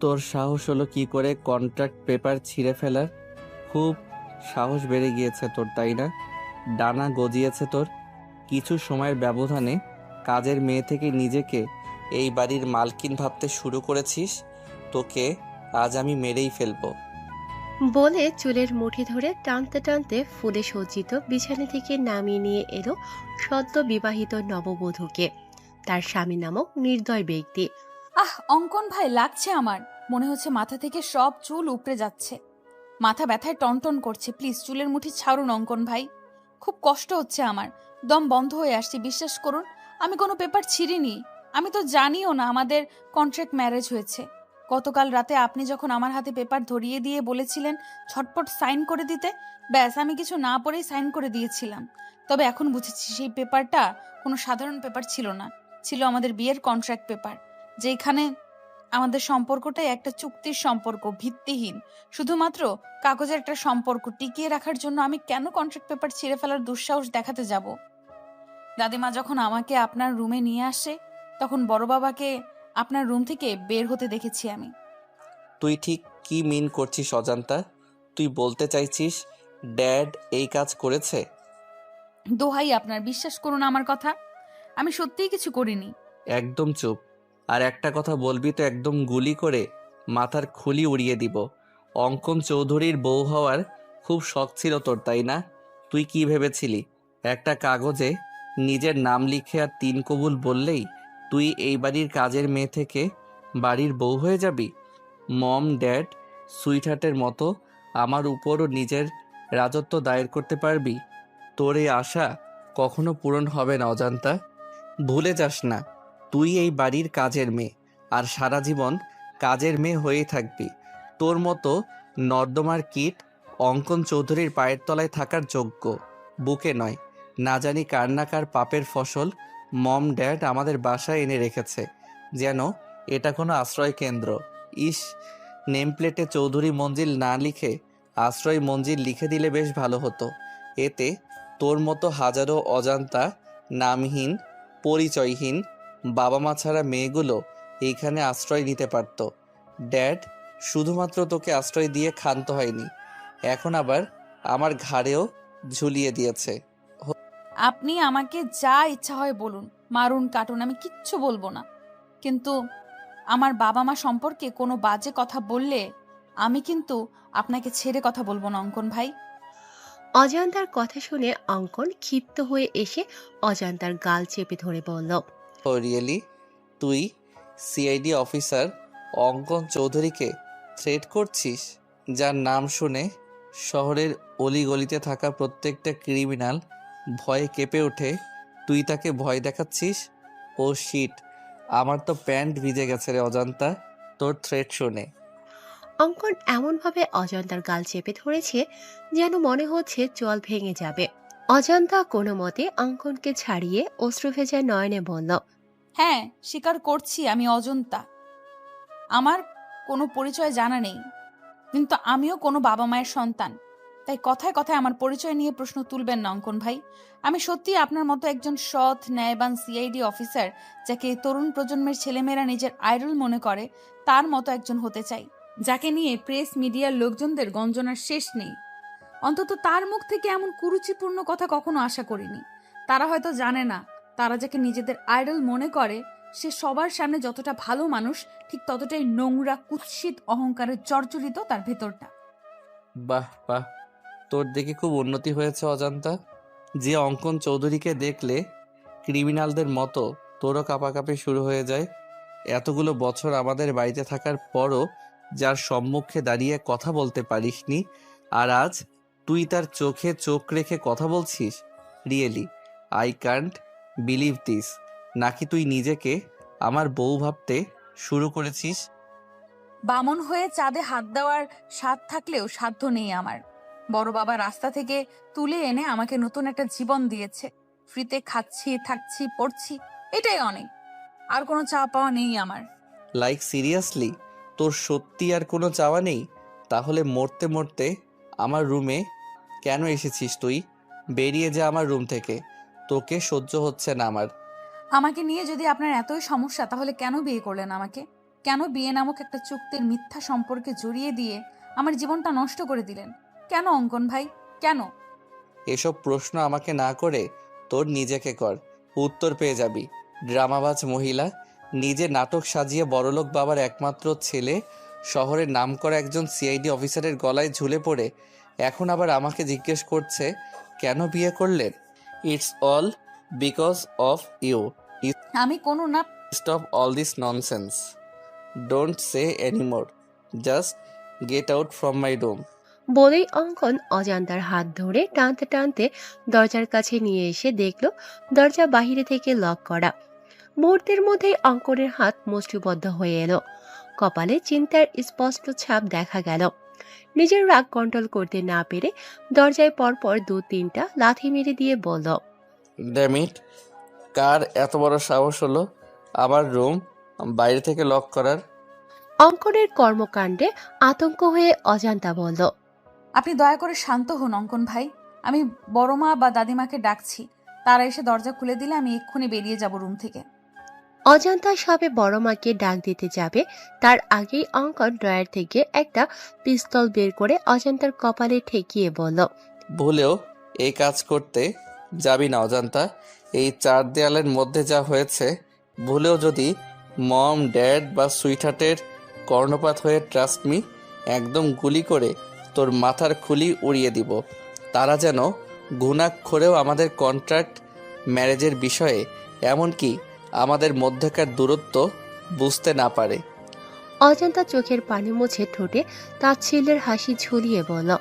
তোর সাহস হলো কি করে কন্ট্রাক্ট পেপার ছিঁড়ে ফেলার? খুব সাহস বেড়ে গিয়েছে তোর, তাই না? ডানা গজিয়েছে তোর। কিছু সময়ের ব্যবধানে কাজের মেয়ে থেকে নিজেকে এই বাড়ির মালকিন ভাবতে শুরু করেছিস। তোকে আজ আমি মেরেই ফেলবো। বলে চুলের মুঠি ধরে টানতে টানতে ফুলে সজ্জিত বিছানা থেকে নামিয়ে নিয়ে এলো সদ্য বিবাহিত নববধূকে, তার স্বামী নামক নির্দয় ব্যক্তি। অঙ্কন ভাই, লাগছে আমার। মনে হচ্ছে মাথা থেকে সব চুল উপড়ে যাচ্ছে। মাথা ব্যথায় টনটন করছে। প্লিজ চুলের মুঠি ছাড়ুন অঙ্কন ভাই। খুব কষ্ট হচ্ছে আমার। দম বন্ধ হয়ে আসছে, বিশ্বাস করুন। আমি কোনো পেপার ছিঁড়িনি। আমি তো জানিও না আমাদের কন্ট্রাক্ট ম্যারেজ হয়েছে। গতকাল রাতে আপনি যখন আমার হাতে পেপার ধরিয়ে দিয়ে বলেছিলেন ঝটপট সাইন করে দিতে, ব্যাস আমি কিছু না পড়েই সাইন করে দিয়েছিলাম। তবে এখন বুঝেছি সেই পেপারটা কোনো সাধারণ পেপার ছিল না, ছিল আমাদের বিয়ের কন্ট্রাক্ট পেপার। যেখানে আমাদের সম্পর্কটাই একটা চুক্তির সম্পর্ক, ভিত্তিহীন, শুধুমাত্র কাগজের একটা সম্পর্ক টিকিয়ে রাখার জন্য আমি কেন কন্ট্রাক্ট পেপার ছিঁড়ে ফেলার দুঃসাহস দেখাতে যাব? দাদিমা যখন আমাকে আপনার রুমে নিয়ে আসে, তখন বড় বাবাকে আপনার রুম থেকে বের হতে দেখেছি আমি। তুই ঠিক কি মিন করছিস অজান্তা? তুই বলতে চাইছিস ড্যাড এই কাজ করেছে? দোহাই আপনার, বিশ্বাস করুন আমার কথা। আমি সত্যিই কিছু করিনি। একদম চুপ। আর একটা কথা বলবি তো একদম গুলি করে মাথার খুলি উড়িয়ে দিব। অঙ্কন চৌধুরীর বউ হওয়ার খুব শখ ছিল তোর, তাই না? তুই কি ভেবেছিলি একটা কাগজে নিজের নাম লিখে আর তিন কবুল বললেই তুই এই বাড়ির কাজের মেয়ে থেকে বাড়ির বউ হয়ে যাবি? মম ড্যাড সুইটহার্টের মতো আমার উপরও নিজের রাজত্ব দায়ের করতে পারবি? তোর এই আশা কখনো পূরণ হবে না অজান্তা। ভুলে যাস না, তুই এই বাড়ির কাজের মেয়ে, আর সারা জীবন কাজের মেয়ে হয়েই থাকবি। তোর মতো নর্দমার কীট অঙ্কন চৌধুরীর পায়ের তলায় থাকার যোগ্য বুকে নয়। না জানি কার না কার পাপের ফসল মম ড্যাড আমাদের বাসায় এনে রেখেছে, যেন এটা কোনো আশ্রয় কেন্দ্র। ইস, নেম প্লেটে চৌধুরী মঞ্জিল না লিখে আশ্রয় মঞ্জিল লিখে দিলে বেশ ভালো হতো। এতে তোর মতো হাজারো অজান্তা, নামহীন, পরিচয়হীন, বাবা মা ছাড়া মেয়েগুলো এইখানে আশ্রয় নিতে পারত। ড্যাড শুধুমাত্র তোকে আশ্রয় দিয়ে ক্ষান্ত হয়নি, এখন আবার আমার ঘাড়েও ঝুলিয়ে দিয়েছে। আপনি আমাকে যা ইচ্ছা হয় বলুন, মারুন, কাটুন, আমি কিচ্ছু বলবো না। কিন্তু আমার বাবা মা সম্পর্কে কোনো বাজে কথা বললে আমি কিন্তু আপনাকে ছেড়ে কথা বলবো না অঙ্কন ভাই। অজান্তার কথা শুনে অঙ্কন ক্ষিপ্ত হয়ে এসে অজান্তার গাল চেপে ধরে বলল, ও রিয়েলি? তুই সিআইডি অফিসার অঙ্কন চৌধুরীকে থ্রেট করছিস, যার নাম শুনে শহরের অলিগলিতে থাকা প্রত্যেকটা ক্রিমিনাল ভয়ে কেঁপে ওঠে? তুই তাকে ভয় দেখাচ্ছিস? ও শিট, আমার তো প্যান্ট ভিজে গেছে রে অজান্তা তোর থ্রেট শুনে। অঙ্কন এমনভাবে অজান্তার গাল চেপে ধরেছে যেন মনে হচ্ছে জল ভেঙে যাবে। অজান্তা কোনো মতে অঙ্কনকে ছাড়িয়ে অশ্রুভেজা নয়নে বলল, হ্যাঁ, স্বীকার করছি আমি অজন্তা। আমার কোনো পরিচয় জানা নেই, কিন্তু আমিও কোনো বাবা মায়ের সন্তান। তাই কথায় কথায় আমার পরিচয় নিয়ে প্রশ্ন তুলবেন না অঙ্কন ভাই। আমি সত্যি আপনার মতো একজন সৎ ন্যায়বান সিআইডি অফিসার, যাকে এই তরুণ প্রজন্মের ছেলেমেয়েরা নিজের আইডল মনে করে, তার মতো একজন হতে চাই, যাকে নিয়ে প্রেস মিডিয়ার লোকজনদের গঞ্জনার শেষ নেই। অন্তত তার মুখ থেকে এমন কুরুচিপূর্ণ কথা কখনো আশা করিনি। তারা হয়তো জানে না, তারা যাকে নিজেদের আইডল মনে করে সে সবার সামনে যতটা ভালো মানুষ, ঠিক ততটাই নোংরা, কুৎসিত, অহংকারে জর্জরিত তার ভেতরটা। বাহ বাহ, তোর দেখে খুব উন্নতি হয়েছে অজান্তা। যে অঙ্কন চৌধুরীকে দেখলে ক্রিমিনালদের মতো তোরও কাঁপাকাঁপি শুরু হয়ে যায়। এতগুলো বছর আমাদের বাড়িতে থাকার পরও যার সম্মুখে দাঁড়িয়ে কথা বলতে পারিসনি, আর আজ তুই তার চোখে চোখ রেখে কথা বলছিস? Really I can't believe this. নাকি তুই নিজেকে আমার বউ ভাবতে শুরু করেছিস? বামন হয়ে চাঁদে হাত দেওয়ার স্বাদ থাকলেও সাধ্য নেই আমার। বড় বাবা রাস্তা থেকে তুলে এনে আমাকে নতুন একটা জীবন দিয়েছে। ফ্রিতে খাচ্ছি, থাকছি, পড়ছি, এটাই অনেক। আর কোনো চাওয়া পাওয়া নেই আমার। লাইক সিরিয়াসলি, তোর সত্যি আর কোনো চাওয়া নেই? তাহলে মরতে মরতে আমার রুমে কেন এসেছিস তুই? বেরিয়ে যা আমার রুম থেকে, তোকে সহ্য হচ্ছে না আমার। আমাকে নিয়ে যদি আপনার এতই সমস্যা, তাহলে কেন বিয়ে করলেন আমাকে? কেন বিয়ে নামক একটা চুক্তির মিথ্যা সম্পর্কে জড়িয়ে দিয়ে আমার জীবনটা নষ্ট করে দিলেন? কেন অঙ্কন ভাই, কেন? এসব প্রশ্ন আমাকে না করে তোর নিজেকে কর, উত্তর পেয়ে যাবি। ড্রামাবাজ মহিলা, নিজে নাটক সাজিয়ে বড়লোক বাবার একমাত্র ছেলে, শহরের নামকরা একজন সিআইডি অফিসারের গলায় ঝুলে পড়ে এখন আবার আমাকে জিজ্ঞেস করছে কেন বিয়ে করলেন। It's all because of you. আমি কোনো না। Stop all this nonsense. Don't say anymore. Just get out from my room. বলেই অঙ্কন অজান্তার হাত ধরে টানতে টানতে দরজার কাছে নিয়ে এসে দেখল দরজা বাহিরে থেকে লক করা। মুহূর্তের মধ্যেই অঙ্কনের হাত মুষ্টিবদ্ধ হয়ে এলো। কপালে চিন্তার স্পষ্ট ছাপ দেখা গেল। নিজের রাগ কন্ট্রোল করতে না পেরে দরজায় পরপর 2-3টা লাথি মেরে দিয়ে বলল, ড্যামিট, কার এত বড় সাহস হলো আমার রুম বাইরে থেকে লক করার? অঙ্কনের কর্মকাণ্ডে আতঙ্ক হয়ে অজান্তা বলল, আপনি দয়া করে শান্ত হন অঙ্কন ভাই। আমি বড় মা বা দাদিমাকে ডাকছি, তারা এসে দরজা খুলে দিলে আমি এক্ষুনি বেরিয়ে যাব রুম থেকে। অজান্তা সবে বড় মাকে ডাক দিতে যাবে তার আগেই অঙ্কন ড্রয়ার থেকে একটা পিস্তল বের করে অজান্তার কপালে ঠেকিয়ে বলল, ভুলেও এই কাজ করতে যাবি না অজান্তা। এই 4 দেয়ালের মধ্যে যা হয়েছে, ভুলেও যদি মম, ড্যাড বা সুইটহার্টের কর্ণপাত হয়ে ট্রাস্ট মি, একদম গুলি করে তোর মাথার খুলি উড়িয়ে দিব। তারা যেন ঘুণাক্ষরেও আমাদের কন্ট্রাক্ট ম্যারেজের বিষয়ে, এমনকি আমাদের মধ্যকার দূরত্ব বুঝতে না পারে। অজান্তা চোখের পানি মুছে ঠোঁটে তাচ্ছিল্যের হাসি ঝুলিয়ে বলল,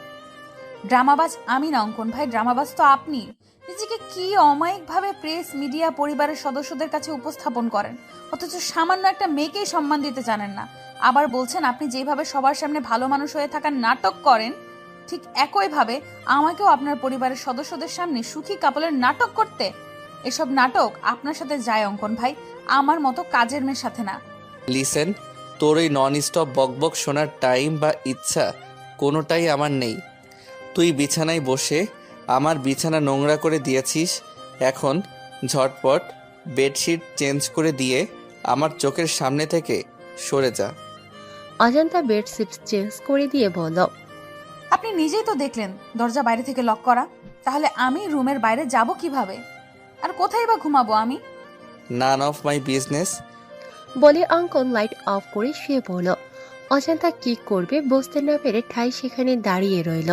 ড্রামাবাজ আমি না অঙ্কন ভাই, ড্রামাবাজ তো আপনি। নিজেকে কি অমায়িকভাবে প্রেস, মিডিয়া, পরিবারের সদস্যদের কাছে উপস্থাপন করেন, অথচ সামান্য একটা মেয়েকেই সম্মান দিতে জানেন না। আবার বলছেন আপনি যেভাবে সবার সামনে ভালো মানুষ হয়ে থাকার নাটক করেন, ঠিক একইভাবে আমাকেও আপনার পরিবারের সদস্যদের সামনে সুখী কাপলের নাটক করতে। এসব নাটক আপনার সাথে যায় অঙ্কন ভাই, আমার মতো কাজের মেয়ের সাথে না। লিসেন, তোর ওই নন স্টপ বকবক শোনার টাইম বা ইচ্ছা কোনোটাই আমার নেই। তুই বিছানায় বসে আমার বিছানা নোংরা করে দিয়েছিস, এখন ঝটপট বেডশিট চেঞ্জ করে দিয়ে আমার চোখের সামনে থেকে সরে যা। অজান্তা বেডশিট চেঞ্জ করে দিয়ে বলল, আপনি নিজেই তো দেখলেন দরজা বাইরে থেকে লক করা, তাহলে আমি রুমের বাইরে যাব কিভাবে? আর কোথায় বা ঘুমাবো আমি? None of my business. বলে অঙ্কন লাইট অফ করে শুয়ে পড়ল। অজান্তা কি করবে বুঝতে না পেরে ঠাই সেখানে দাঁড়িয়ে রইল।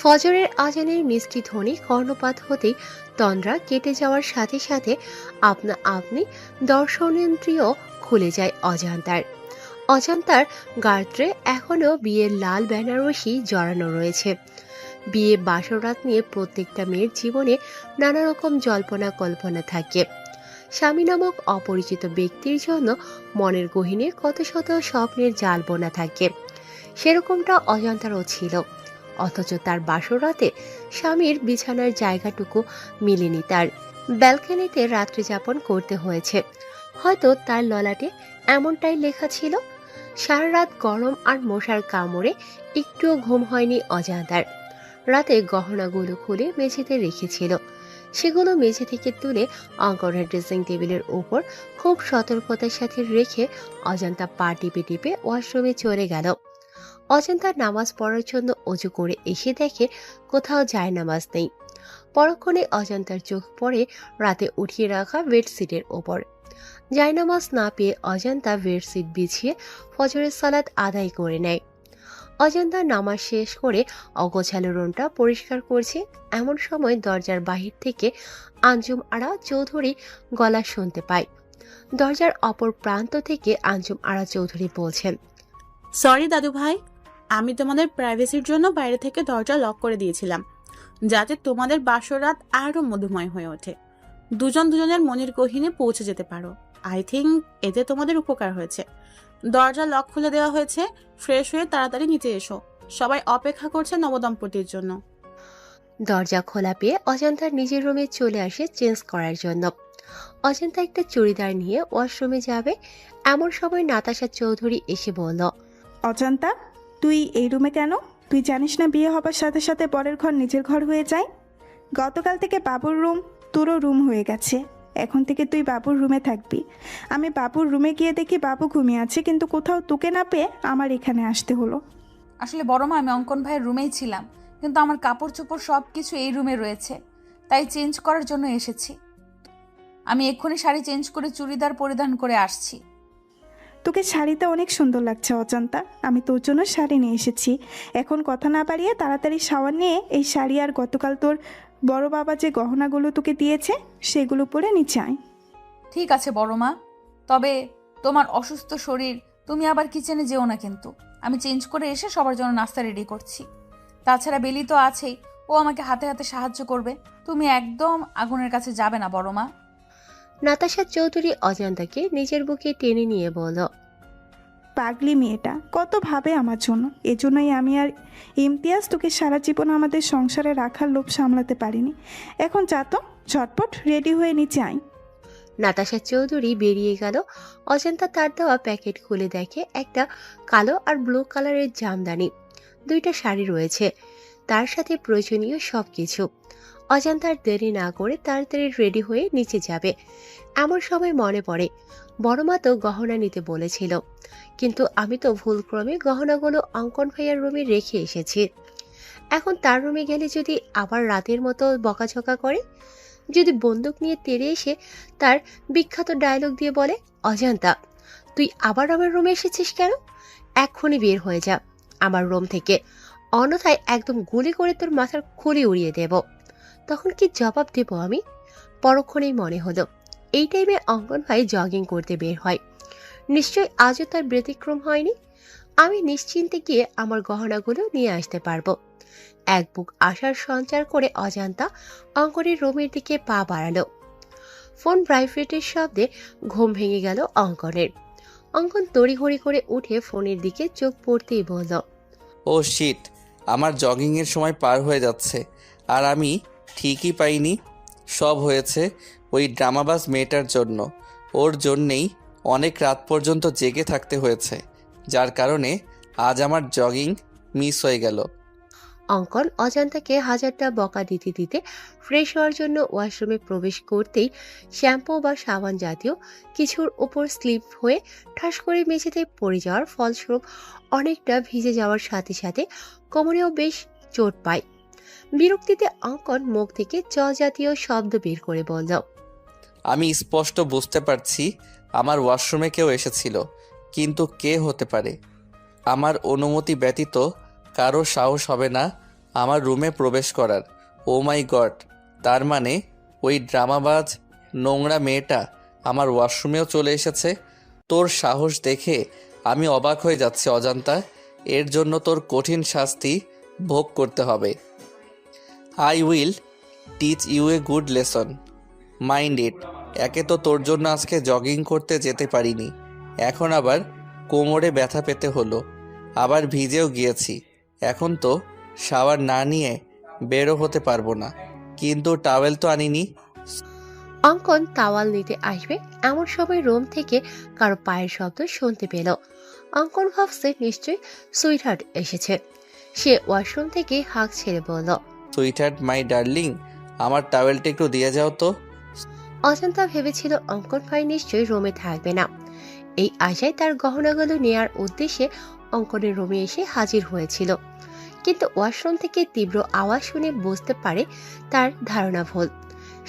ফজরের আজানের মিষ্টি ধ্বনি কর্ণপাত হতেই তন্দ্রা কেটে যাওয়ার সাথে সাথে আপনা আপনি দর্শনেন্দ্রিয় খুলে যায় অজান্তার। অজান্তার গাত্রে এখনো বিয়ের লাল বেনারসি জড়ানো রয়েছে। বিয়ে বাসরাত নিয়ে প্রত্যেকটা মেয়ের জীবনে নানা রকম জল্পনা কল্পনা থাকে। স্বামী নামক অপরিচিত ব্যক্তির জন্য মনের গহীনে কত শত স্বপ্নের জাল বোনা থাকে। সেরকমটা অজান্তারও ছিল, অথচ তার বাসরাতে স্বামীর বিছানার জায়গাটুকু মিলেনি। তার ব্যালকনিতে রাত্রি যাপন করতে হয়েছে। হয়তো তার ললাটে এমনটাই লেখা ছিল। সারা রাত গরম আর মশার কামড়ে একটুও ঘুম হয়নি অজান্তার। রাতে গহনাগুলো খুলে মেঝেতে রেখেছিল, সেগুলো মেঝে থেকে তুলে অঙ্কনের ড্রেসিং টেবিলের উপর খুব সতর্কতার সাথে রেখে অজান্তা পা টিপে টিপে ওয়াশরুমে চলে গেল। অজান্তা নামাজ পড়ার জন্য অজু করে এসে দেখে কোথাও জায়নামাজ নেই। পরক্ষণে অজান্তার চোখ পড়ে রাতে উঠিয়ে রাখা বেডশিটের ওপর। জায়নামাজ না পেয়ে অজান্তা বেডশিট বিছিয়ে ফজরের সালাত আদায় করে নেয়। অজান্তা নামাজ শেষ করে অগোছালো রুমটা পরিষ্কার করছে, এমন সময় দরজার বাহির থেকে আঞ্জুম আরা চৌধুরী গলা শুনতে পায়। দরজার অপর প্রান্ত থেকে আঞ্জুম আরা চৌধুরী বলছেন, সরি দাদু ভাই, আমি তোমাদের প্রাইভেসির জন্য বাইরে থেকে দরজা লক করে দিয়েছিলাম, যাতে তোমাদের বাসরাত আরো মধুময় হয়ে ওঠে, দুজন দুজনের মনের গহীনে পৌঁছে যেতে পারো। আই থিঙ্ক এতে তোমাদের উপকার হয়েছে। দরজা লক খুলে দেওয়া হয়েছে, ফ্রেশ হয়ে তাড়াতাড়ি নিচে এসো, সবাই অপেক্ষা করছে নবদম্পতির জন্য। দরজা খোলা পেয়ে অজান্তা নিজের রুমে চলে আসে চেঞ্জ করার জন্য। অজান্তা একটা চুড়িদার নিয়ে ওয়াশরুমে যাবে, এমন সময় নাতাশা চৌধুরী এসে বলল, অজান্তা, তুই এই রুমে কেন? তুই জানিস না বিয়ে হবার সাথে সাথে পরের ঘর নিজের ঘর হয়ে যায়? গতকাল থেকে বাবুর রুম তোরও রুম হয়ে গেছে। এখন থেকে তুই বাবুর রুমে থাকবি। আমি বাবুর রুমে গিয়ে দেখি বাবু ঘুমিয়ে আছে, কিন্তু কোথাও তোকে না পেয়ে আমার এখানে আসতে হলো। আসলে বড় মা, আমি অঙ্কন ভাইয়ের রুমেই ছিলাম, কিন্তু আমার কাপড় চোপড় সব কিছু এই রুমে রয়েছে, তাই চেঞ্জ করার জন্য এসেছি। আমি এক্ষুনি শাড়ি চেঞ্জ করে চুড়িদার পরিধান করে আসছি। তোকে শাড়িতে অনেক সুন্দর লাগছে অজন্তা, আমি তোর জন্য শাড়ি নিয়ে এসেছি। এখন কথা না বাড়িয়ে তাড়াতাড়ি শাওয়ার নিয়ে এই শাড়ি আর গতকাল তোর বড় বাবা যে গহনাগুলো তোকে দিয়েছে সেগুলো পরে নিচে আয়। ঠিক আছে বড় মা, তবে তোমার অসুস্থ শরীর, তুমি আবার কিচেনে যেও না কিন্তু। আমি চেঞ্জ করে এসে সবার জন্য নাস্তা রেডি করছি। তাছাড়া বেলি তো আছেই, ও আমাকে হাতে হাতে সাহায্য করবে। তুমি একদম আগুনের কাছে যাবে না বড় মা। নাতাশা চৌধুরী অজান্তাকে নিজের বুকে টেনে নিয়ে বলল, পাগলি মেয়েটা কত ভাবে আমার জন্য, এজন্যই আমি আর ইমতিয়াজ তোকে সারা জীবন আমাদের সংসারে রাখার লোভ সামলাতে পারিনি। এখন যা তো, ঝটপট রেডি হয়ে নিচে আয়। নাতাশা চৌধুরী বেরিয়ে গেল। অজান্তা তার দেওয়া প্যাকেট খুলে দেখে একটা কালো আর ব্লু কালারের জামদানি, 2টা শাড়ি রয়েছে, তার সাথে প্রয়োজনীয় সবকিছু। অজান্তার দেরি না করে তাড়াতাড়ি রেডি হয়ে নিচে যাবে। এমন সময় মনে পড়ে বড় মা তো গহনা নিতে বলেছিল, কিন্তু আমি তো ভুলক্রমে গহনাগুলো অঙ্কন ভাইয়ার রুমে রেখে এসেছি। এখন তার রুমে গেলে যদি আবার রাতের মতো বকাঝকা করে, যদি বন্দুক নিয়ে তেড়ে এসে তার বিখ্যাত ডায়লগ দিয়ে বলে, অজান্তা তুই আবার আমার রুমে এসেছিস কেন, এক্ষুনি বের হয়ে যা আমার রুম থেকে, অন্যথায় একদম গুলি করে তোর মাথার খুলি উড়িয়ে দেব, তখন কি জবাব দেব আমি? পরক্ষণেই মনে হলো এই টাইমে অঙ্কন ভাই জগিং করতে বের হয়, নিশ্চয় আজও তার ব্যতিক্রম হয়নি। আমি নিশ্চিন্তে গিয়ে আমার গহনাগুলো নিয়ে আসতে পারবো। এক বুক আশার সঞ্চার করে অজান্তা অঙ্কনের রুমের দিকে পা বাড়ালো। ফোন ভাইব্রেটের শব্দে ঘুম ভেঙে গেল অঙ্কনের। অঙ্কন তড়িঘড়ি করে উঠে ফোনের দিকে চোখ পড়তেই বলল, ও শিট, আমার জগিংয়ের সময় পার হয়ে যাচ্ছে আর আমি ঠিকই পাইনি। সব হয়েছে ওই ড্রামাবাজ মেয়েটার জন্য। ওর জন্যেই অনেক রাত পর্যন্ত জেগে থাকতে হয়েছে, যার কারণে আজ আমার জগিং মিস হয়ে গেল। অঙ্কন অজান্তাকে হাজারটা বকা দিতে দিতে ফ্রেশ হওয়ার জন্য ওয়াশরুমে প্রবেশ করতেই শ্যাম্পু বা সাবান জাতীয় কিছুর উপর স্লিপ হয়ে ঠাস করে মেঝেতে পড়ে যাওয়ার ফলস্বরূপ অনেকটা ভিজে যাওয়ার সাথে সাথে কোমরেও বেশ চোট পায়। বিরক্তিতে অঙ্কন মুখ থেকে চ জাতীয় শব্দ বের করে বলল, আমি স্পষ্ট বুঝতে পারছি আমার ওয়াশরুমে কেউ এসেছিল, কিন্তু কে হতে পারে? আমার অনুমতি ব্যতীত কারো সাহস হবে না আমার রুমে প্রবেশ করার। ও মাই গড, তার মানে ওই ড্রামাবাজ নোংরা মেয়েটা আমার ওয়াশরুমেও চলে এসেছে। তোর সাহস দেখে আমি অবাক হয়ে যাচ্ছি অজান্তা, এর জন্য তোর কঠিন শাস্তি ভোগ করতে হবে। I will teach you a good lesson, mind it. একে তো তোর জন্য আজকে জগিং করতে যেতে পারিনি, এখন আবার কোমরে ব্যথা পেতে হলো, আবার ভিজেও গিয়েছি। এখন তো শাওয়ার না নিয়ে বেরো হতে পারবো না, কিন্তু টাওয়েল তো আনিনি। অঙ্কন তাওয়াল নিতে আসবে এমন সময় রুম থেকে কারো পায়ের শব্দ শুনতে পেল। অঙ্কন ভাবছে নিশ্চয়ই সুইটহার্ট এসেছে। সে ওয়াশরুম থেকে হাঁক ছেড়ে বলল, সুইটহার্ট মাই ডার্লিং, আমার টাওয়েলটা একটু দিয়ে যাও তো। অজান্তা ভেবেছিল অঙ্কন ভাই নিশ্চয়ই রুমে থাকবে না। এই আশায় তার গহনাগুলো নেয়ার উদ্দেশ্যে অঙ্কনের রুমে এসে হাজির হয়েছিল, কিন্তু ওয়াশরুম থেকে তীব্র আওয়াজ শুনে বুঝতে পারে তার ধারণা ভুল।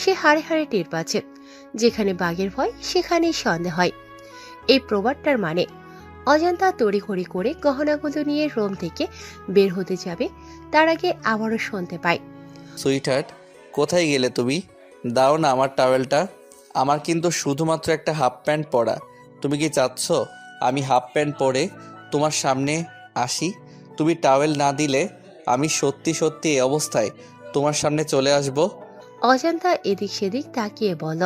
সে হাড়ে হাড়ে টের পাচ্ছে, যেখানে বাঘের ভয় সেখানেই সন্দেহ হয়। এই প্রবাদটার মানে অজান্তা তড়িঘড়ি করে গহনাগুলো নিয়ে রুম থেকে বের হতে যাবে, তার আগে আবারও শুনতে পায়, সুইটহার্ট, কোথায় গেলে তুমি? দাও না আমার টাওয়েলটা। আমার কিন্তু শুধুমাত্র একটা হাফ প্যান্ট পরা। তুমি কি চাচ্ছ আমি হাফ প্যান্ট পরে তোমার সামনে আসি? তুমি টাওয়েল না দিলে আমি সত্যি সত্যি এই অবস্থায় তোমার সামনে চলে আসব। অজান্তা এদিক সেদিক তাকিয়ে বলল,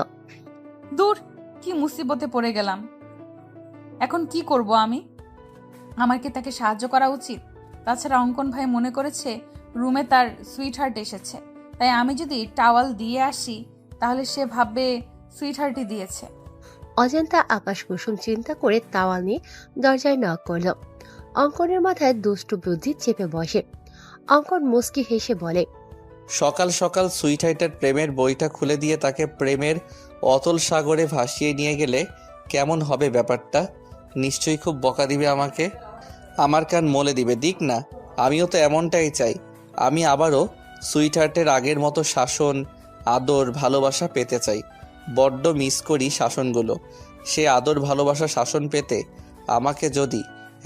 দূর, কি মুসিবতে পড়ে গেলাম। এখন কি করব আমি? আমার কি তাকে সাহায্য করা উচিত? তাছাড়া অঙ্কন ভাই মনে করেছে রুমে তার সুইটহার্ট এসেছে, তাই আমি যদি টাওয়াল দিয়ে আসি তাহলে সে ভাববে সুইটহার্টই দিয়েছে। অজান্তা আকাশ কুসুম চিন্তা করে তাওয়াল নিয়ে দরজায় নক করল। অঙ্কনের মাথায় দুষ্টু বুদ্ধি চেপে বসে। অঙ্কন মুচকি হেসে বলে, সকাল সকাল সুইটহার্টের প্রেমের বইটা খুলে দিয়ে তাকে প্রেমের অতল সাগরে ভাসিয়ে নিয়ে গেলে কেমন হবে ব্যাপারটা? নিশ্চয়ই খুব বকা দিবে আমাকে, আমার কান মলে দিবে। দিক না, আমিও তো এমনটাই চাই। আমি আবারও সুইটহার্টের আগের মতো শাসন, আদর, ভালোবাসা পেতে চাই। বড্ড মিস করি শাসনগুলো। সে আদর, ভালোবাসা, শাসন পেতে আমাকে যদি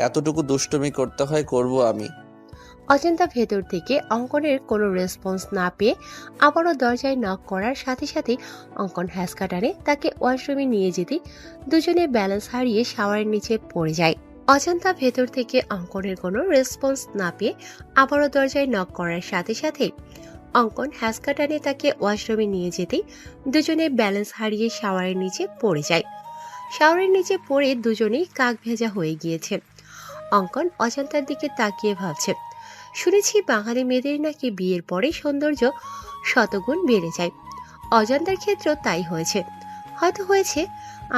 এতটুকু দুষ্টুমি করতে হয়, করব আমি। অচিন্তা ভেতর থেকে অঙ্কনের কোনো রেসপন্স না পেয়ে আবারও দরজায় নক করার সাথে সাথে অঙ্কন হ্যাসকা টানে তাকে ওয়াশরুমে নিয়ে যেতে দুজনে ব্যালেন্স হারিয়ে শাওয়ারের নিচে পড়ে যায়। অচিন্তা ভেতর থেকে অঙ্কনের কোনো রেসপন্স না পেয়ে আবারও দরজায় নক করার সাথে সাথে অঙ্কন হ্যাসকা টানে তাকে ওয়াশরুমে নিয়ে যেতেই দুজনে ব্যালেন্স হারিয়ে শাওয়ারের নিচে পড়ে যায়। শাওয়ারের নিচে পড়ে দুজনেই কাক ভেজা হয়ে গিয়েছে। অঙ্কন অচিন্তার দিকে তাকিয়ে ভাবছে, শুনেছি বাঙালি মেয়েদের নাকি বিয়ের পরে সৌন্দর্য শতগুণ বেড়ে যায়। অজান্তার ক্ষেত্রেও তাই হয়েছে। হয়তো হয়েছে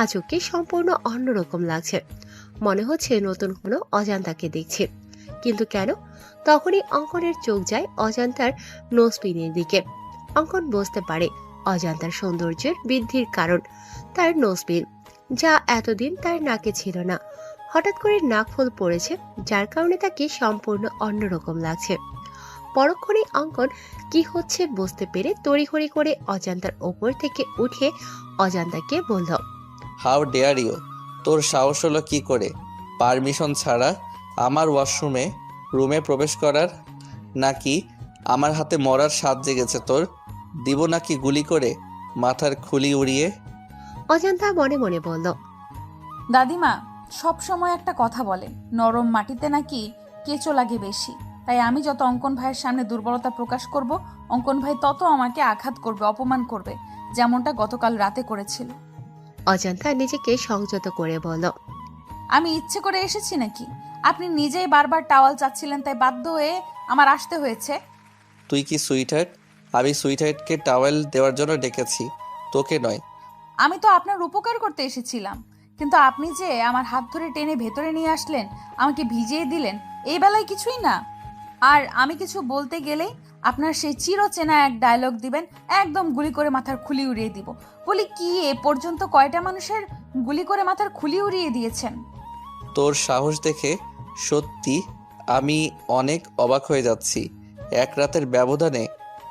আজকে সম্পূর্ণ অন্যরকম লাগছে, মনে হচ্ছে নতুন কোনো অজান্তাকে দেখছে। কিন্তু কেন? তখনই অঙ্কনের চোখ যায় অজান্তার নোজপিনের দিকে। অঙ্কন বুঝতে পারে অজান্তার সৌন্দর্যের বৃদ্ধির কারণ তার নোজপিন, যা এতদিন তার নাকে ছিল না। হঠাৎ করে নাকফুল পড়েছে, যার কারণে তাকে সম্পূর্ণ অন্যরকম লাগছে। পরক্ষণে অঙ্কন কি হচ্ছে বুঝতে পেরে তড়িঘড়ি করে অজান্তার ওপর থেকে উঠে অজান্তাকে বলল, হাউ ডেয়ার ইউ! তোর সাহস হলো কি করে পারমিশন ছাড়া আমার রুমে প্রবেশ করার? নাকি আমার হাতে মরার স্বাদ জেগেছে তোর? দিব নাকি গুলি করে মাথার খুলি উড়িয়ে? অজান্তা মনে মনে বলল, দাদিমা সব সময় একটা কথা বলে, নরম মাটিতে নাকি কেঁচো লাগে বেশি। তাই আমি যত অঙ্কন ভাইয়ের সামনে দুর্বলতা প্রকাশ করব, অঙ্কন ভাই তত আমাকে আঘাত করবে, অপমান করবে, যেমনটা গতকাল রাতে করেছিল। অজান্তা নিজেকে সংযত করে বলল, আমি ইচ্ছে করে এসেছি নাকি? আপনি নিজেই বারবার টাওয়াল চাচ্ছিলেন, তাই বাধ্য হয়ে আমার আসতে হয়েছে। তুই কি সুইটহার্ট? আমি সুইটহার্টকে টাওয়েল দেওয়ার জন্য ডেকেছি, তোকে নয়। আমি তো আপনার উপকার করতে এসেছিলাম, কিন্তু আপনি যে আমার হাত ধরে টেনে ভেতরে নিয়ে আসলেন, আমাকে ভিজিয়ে দিলেন, এই বেলায় কিছুই না। আর আমি কিছু বলতে গেলেই আপনার সেই চিরচেনা এক ডায়লগ দিবেন, একদম গুলি করে মাথার খুলি উড়িয়ে দিব। বলি কি, এ পর্যন্ত কয়টা মানুষের গুলি করে মাথার খুলি উড়িয়ে দিয়েছেন? তোর সাহস দেখে সত্যি আমি অনেক অবাক হয়ে যাচ্ছি। এক রাতের ব্যবধানে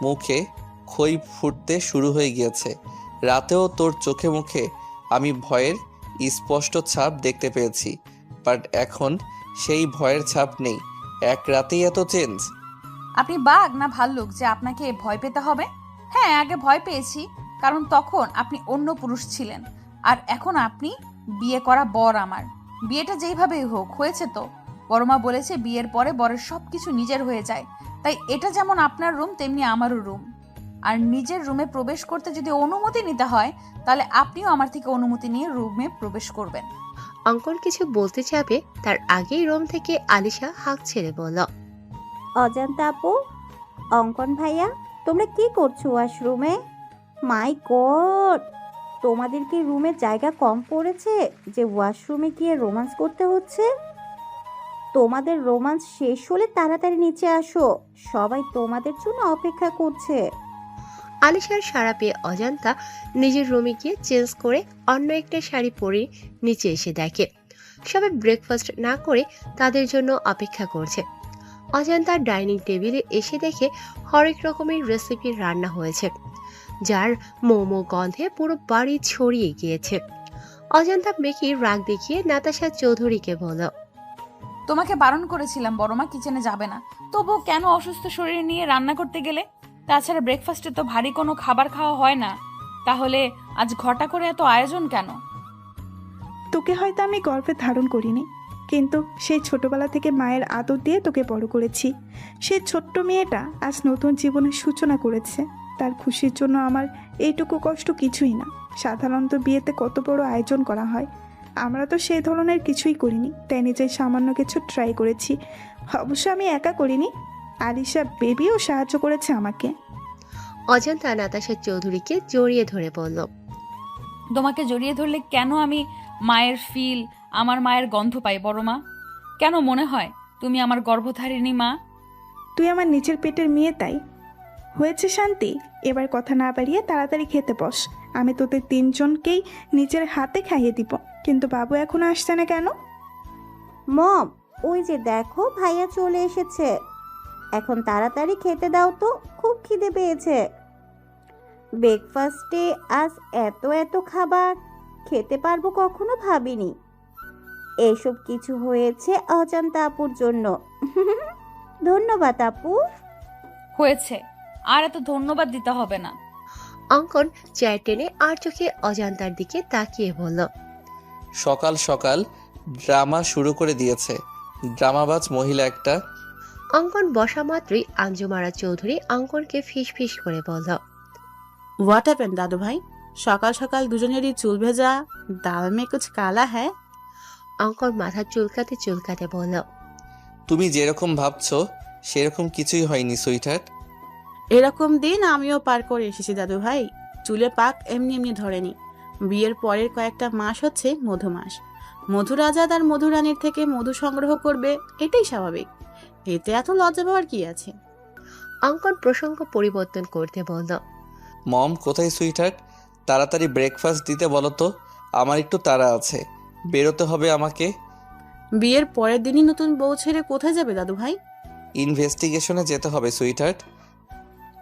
মুখে খই ফুটতে শুরু হয়ে গিয়েছে। রাতেও তোর চোখে মুখে আমি ভয়ের স্পষ্ট ছাপ দেখতে পেয়েছি, বাট এখন সেই ভয়ের ছাপ নেই। এক রাতেই এত চেঞ্জ? আপনি বাঘ না ভাল্লুক যে আপনাকে ভয় পেতে হবে? হ্যাঁ, আগে ভয় পেয়েছি, কারণ তখন আপনি অন্য পুরুষ ছিলেন, আর এখন আপনি বিয়ে করা বর। আমার বিয়েটা যেইভাবেই হোক হয়েছে তো। বড়মা বলেছে বিয়ের পরে বরের সবকিছু নিজের হয়ে যায়, তাই এটা যেমন আপনার রুম তেমনি আমারও রুম। আর নিজের রুমে প্রবেশ করতে যদি অনুমতি নিতে হয়, তাহলে আপনিও আমার থেকে অনুমতি নিয়ে রুমে প্রবেশ করবেন। অঙ্কন কিছু বলতে যাবে তার আগেই রুম থেকে আলিশা হাঁক ছেড়ে বলল, অজান্তা আপু, অঙ্কন ভাইয়া, তোমরা কি করছো ওয়াশরুমে? মাই গড, তোমাদের কি রুমে জায়গা কম পড়েছে যে ওয়াশরুমে গিয়ে রোমান্স করতে হচ্ছে? তোমাদের রোমান্স শেষ হলে তাড়াতাড়ি নিচে আসো, সবাই তোমাদের জন্য অপেক্ষা করছে। আলিশার সাড়া পেয়ে অজান্তা নিজের রুমে গিয়ে চেঞ্জ করে অন্য একটা শাড়ি পরে নিচে এসে দেখে সবাই ব্রেকফাস্ট না করে তাদের জন্য অপেক্ষা করছে। অজান্তা ডাইনিং টেবিলে এসে দেখে হরেক রকমের রেসিপি রান্না হয়েছে, যার মোমো গন্ধে পুরো বাড়ি ছড়িয়ে গিয়েছে। অজান্তা মেকি রাগ দেখিয়ে নাতাশা চৌধুরীকে বলল, তোমাকে বারণ করেছিলাম বড়মা কিচেনে যাবে না, তবু কেন অসুস্থ শরীর নিয়ে রান্না করতে গেলে? তাছাড়া ব্রেকফাস্টে তো ভারী কোনো খাবার খাওয়া হয় না, তাহলে আজ ঘটা করে এত আয়োজন কেন? তোকে হয়তো আমি গর্ভে ধারণ করিনি, কিন্তু সেই ছোটবেলা থেকে মায়ের আদর দিয়ে তোকে বড় করেছি। সেই ছোট্ট মেয়েটা আজ নতুন জীবনের সূচনা করেছে, তার খুশির জন্য আমার এইটুকু কষ্ট কিছুই না। সাধারণত বিয়েতে কত বড় আয়োজন করা হয়, আমরা তো সেই ধরনের কিছুই করিনি, তাই নিজের সামান্য কিছু ট্রাই করেছি। অবশ্য আমি একা করিনি, আলিশা বেবিও সাহায্য করেছে আমাকে। অজান্তা নাতাশা চৌধুরীকে জড়িয়ে ধরে বলল, তোমাকে জড়িয়ে ধরলে কেন আমি মায়ের ফিল, আমার মায়ের গন্ধ পাই বড়মা? কেন মনে হয় তুমি আমার গর্ভধারিণী মা? তুই আমার নিচের পেটের মেয়ে, তাই হয়েছে। শান্তি, এবার কথা না বাড়িয়ে তাড়াতাড়ি খেতে বস, আমি তোদের তিনজনকেই নিজের হাতে খাইয়ে দিব, কিন্তু বাবু এখনো আসছে না কেন? মম, ওই যে দেখো ভাইয়া চলে এসেছে। এখন তাড়াতাড়ি খেতে দাও তো, খুব খিদে পেয়েছে। ব্রেকফাস্টে আজ এত এত খাবার খেতে পারবো কখনো ভাবিনি। এসব কিছু হয়েছে অজান্তা আপুর জন্য। ধন্যবাদ আপু। হয়েছে, আর এত ধন্যবাদ দিতে হবে না। অঙ্কন চেয়ার টেনে আর চোখে অজান্তার দিকে তাকিয়ে বলল, সকাল সকাল ড্রামা শুরু করে দিয়েছে, ড্রামাবাজ মহিলা একটা। অঙ্কন বসা মাত্রই আঞ্জুমারা চৌধুরী অঙ্কনকে ফিস ফিস করে বলল, হোয়াট হ্যাপেন দাদু ভাই? সকাল সকাল দুজনেরই চুল ভেজা, দাল মে কুছ কালা হ্যায়। অঙ্কন মাথা চুলকাতে চুলকাতে বলল, তুমি যেরকম ভাবছো সেরকম কিছুই হয়নি সুইটহার্ট। এরকম দিন আমিও পার করে এসেছি দাদু ভাই। চুলে পাক এমনি এমনি ধরেনি। বিয়ের পরের কয়েকটা মাস হচ্ছে মধু মাস। মধুরাজাদ আর মধুরানীর থেকে মধু সংগ্রহ করবে, এটাই স্বাভাবিক। এতে এত লজ্জা পাওয়ার কি আছে? অঙ্কন প্রসঙ্গ পরিবর্তন করতে বলল, মম কোথায় সুইটহার্ট? তাড়াতাড়ি ব্রেকফাস্ট দিতে বলো তো, আমার একটু তাড়া আছে, বেরোতে হবে আমাকে। বিয়ের পরের দিনই নতুন বউ ছেড়ে কোথায় যাবে দাদু ভাই? ইনভেস্টিগেশনে যেতে হবে সুইটহার্ট।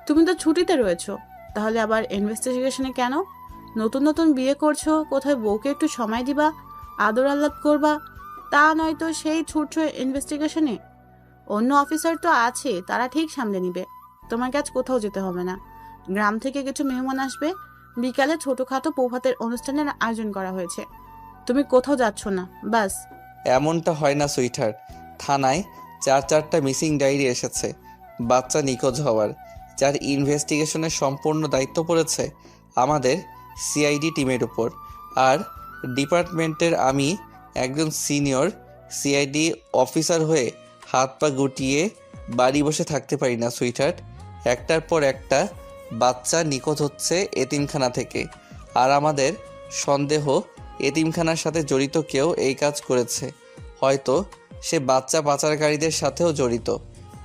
তুমি তো ছুটিতে রয়েছো, তাহলে আবার ইনভেস্টিগেশনে কেন? নতুন নতুন বিয়ে করছো, কোথায় বউকে একটু সময় দিবা, আদর আহ্লাদ করবা, তা নয়তো সেই ছুটছো ইনভেস্টিগেশনে। অন্য অফিসার তো আছে, তারা ঠিক সামলে নিবে। তোমাকে আজ কোথাও যেতে হবে না। গ্রাম থেকে কিছু মেহমান আসবে, বিকালে ছোটখাটো প্রভাতের অনুষ্ঠানের আয়োজন করা হয়েছে। তুমি কোথাও যাচ্ছ না, বাস। এমনটা হয় না সুইটহার্ট, থানায় 4টা মিসিং ডায়েরি এসেছে বাচ্চা নিখোঁজ হওয়ার, যার ইনভেস্টিগেশনের সম্পূর্ণ দায়িত্ব পড়েছে আমাদের সিআইডি টিমের উপর। আর ডিপার্টমেন্টের আমি একজন সিনিয়র সিআইডি অফিসার হয়ে হাত পা গুটিয়ে বাড়ি বসে থাকতে পারি না সুইটহার্ট। একটার পর একটা বাচ্চা নিখোঁজ হচ্ছে এতিমখানা থেকে, আর আমাদের সন্দেহ এতিমখানার সাথে জড়িত কেউ এই কাজ করেছে। হয়তো সে বাচ্চা পাচারকারীদের সাথেও জড়িত।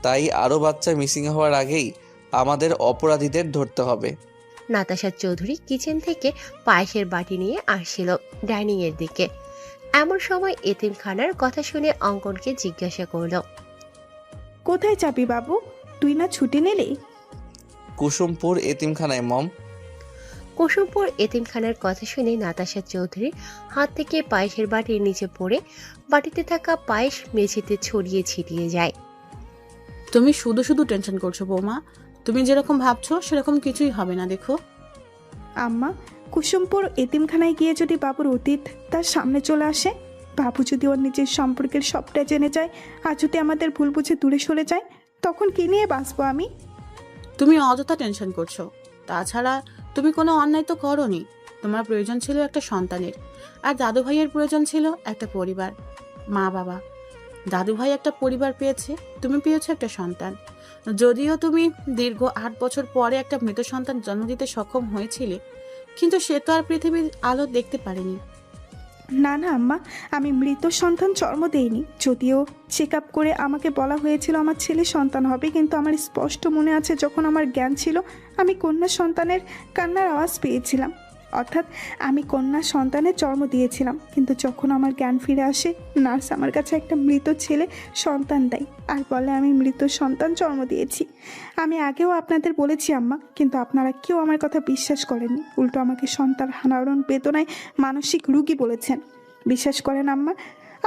তাই আরও বাচ্চা মিসিং হওয়ার আগেই আমাদের অপরাধীদের ধরতে হবে। নাতাশা চৌধুরী কিচেন থেকে পায়েসের বাটি নিয়ে আসছিল ডাইনিং এর দিকে। এমন সময় এতিমখানার কথা শুনে অঙ্কনকে জিজ্ঞাসা করল, কোথায় যাবি বাবু? তুই না ছুটি নিলি? কুসুমপুর এতিমখানায় মম। কুসুমপুর এতিমখানার কথা শুনে নাতাশা চৌধুরীর হাত থেকে পায়েসের বাটির নিচে পড়ে বাটিতে থাকা পায়েস মেঝেতে ছড়িয়ে ছিটিয়ে যায়। তুমি শুধু শুধু টেনশন করছো বৌমা। তুমি যেরকম ভাবছো সেরকম কিছুই হবে না। দেখো আম্মা, কুসুমপুর এতিমখানায় গিয়ে যদি বাবুর অতীত তার সামনে চলে আসে, বাবু যদি ওর নিজের সম্পর্কের সবটা জেনে যায়, আর যদি আমাদের ভুল বুঝে দূরে সরে যায়, তখন কি নিয়ে বাঁচবো আমি? তুমি অযথা টেনশন করছো। তাছাড়া তুমি কোনো অন্যায় তো করোনি। তোমার প্রয়োজন ছিল একটা সন্তানের, আর দাদু ভাইয়ের প্রয়োজন ছিল একটা পরিবার, মা বাবা। দাদু ভাই একটা পরিবার পেয়েছে, তুমি পেয়েছো একটা সন্তান। যদিও তুমি দীর্ঘ 8 বছর পরে একটা মৃত সন্তান জন্ম দিতে সক্ষম হয়েছিলে, কিন্তু সে তো আর পৃথিবীর আলো দেখতে পারেনি। না না আম্মা, আমি মৃত সন্তান জন্ম দেইনি। যদিও চেক আপ করে আমাকে বলা হয়েছিল আমার ছেলে সন্তান হবে, কিন্তু আমার স্পষ্ট মনে আছে যখন আমার জ্ঞান ছিল আমি কন্যা সন্তানের কান্নার আওয়াজ পেয়েছিলাম। অর্থাৎ আমি কন্যা সন্তানের জন্ম দিয়েছিলাম, কিন্তু যখন আমার জ্ঞান ফিরে আসে নার্স আমার কাছে একটা মৃত ছেলে সন্তান দেয় আর বলে আমি মৃত সন্তান জন্ম দিয়েছি। আমি আগেও আপনাদের বলেছি আম্মা, কিন্তু আপনারা কেউ আমার কথা বিশ্বাস করেননি। উল্টো আমাকে সন্তান হারানোর বেদনায় মানসিক রোগী বলেছেন। বিশ্বাস করেন আম্মা,